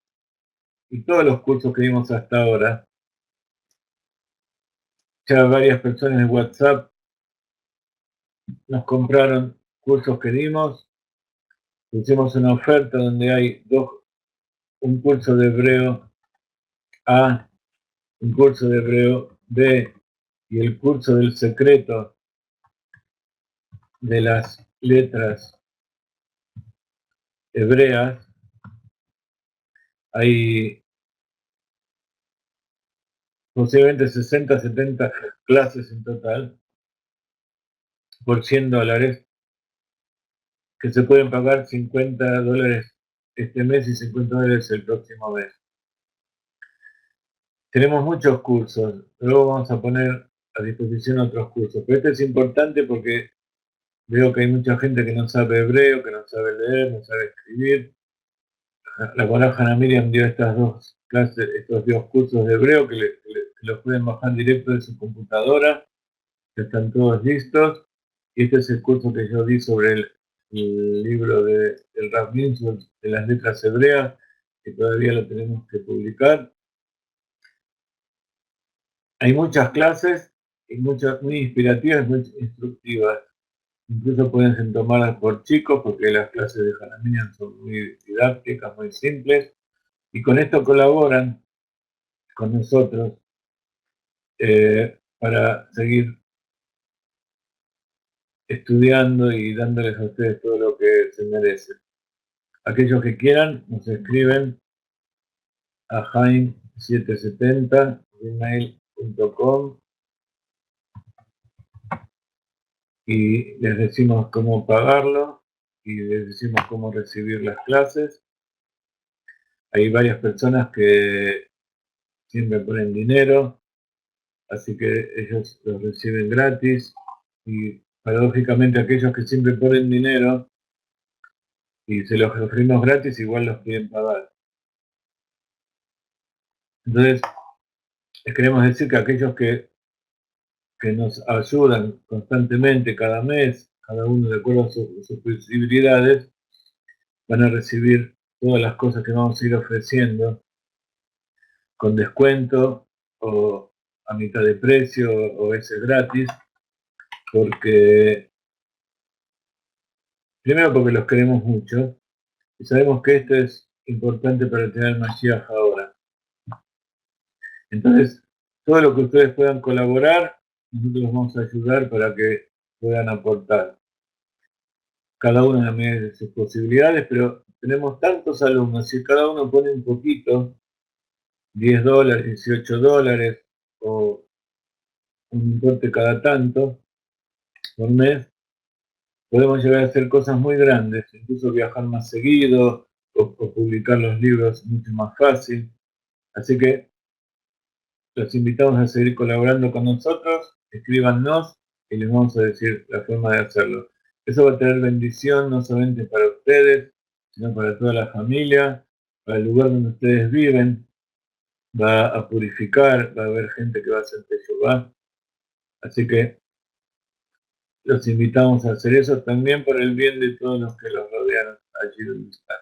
y todos los cursos que dimos hasta ahora. Ya varias personas en WhatsApp nos compraron cursos que dimos. Hicimos una oferta donde hay un curso de hebreo A, un curso de hebreo B y el curso del secreto de las letras hebreas. Hay posiblemente 60, 70 clases en total por $100 que se pueden pagar $50 este mes y $50 el próximo mes. Tenemos muchos cursos, luego vamos a poner a disposición otros cursos, pero este es importante porque veo que hay mucha gente que no sabe hebreo, que no sabe leer, no sabe escribir. La Morá Hana Miriam dio estas dos clases, estos dos cursos de hebreo que los pueden bajar directo de su computadora, que están todos listos. Y este es el curso que yo di sobre el libro del Rav Minshall, de las letras hebreas, que todavía lo tenemos que publicar. Hay muchas clases y muchas muy inspirativas, muy instructivas. Incluso pueden ser tomadas por chicos porque las clases de Hana Miriam son muy didácticas, muy simples. Y con esto colaboran con nosotros para seguir estudiando y dándoles a ustedes todo lo que se merecen. Aquellos que quieran nos escriben a jaime770@gmail.com y les decimos cómo pagarlo y les decimos cómo recibir las clases. Hay varias personas que siempre ponen dinero, así que ellos los reciben gratis y paradójicamente aquellos que siempre ponen dinero y se los ofrecemos gratis igual los quieren pagar. Entonces, les queremos decir que aquellos que nos ayudan constantemente cada mes, cada uno de acuerdo a sus posibilidades, van a recibir todas las cosas que vamos a ir ofreciendo con descuento o a mitad de precio o a veces gratis, porque Primero porque los queremos mucho y sabemos que esto es importante para tener el Mashiach ahora. Entonces, todo lo que ustedes puedan colaborar, nosotros los vamos a ayudar para que puedan aportar. Cada uno en la medida de sus posibilidades, pero tenemos tantos alumnos, si cada uno pone un poquito, $10, $18, o un importe cada tanto por mes, podemos llegar a hacer cosas muy grandes, incluso viajar más seguido, o publicar los libros mucho más fácil. Así que los invitamos a seguir colaborando con nosotros, escríbanos y les vamos a decir la forma de hacerlo. Eso va a tener bendición no solamente para ustedes, sino para toda la familia, para el lugar donde ustedes viven, va a purificar, va a haber gente que va a hacer teshuvá. Así que los invitamos a hacer eso también por el bien de todos los que los rodean allí donde están.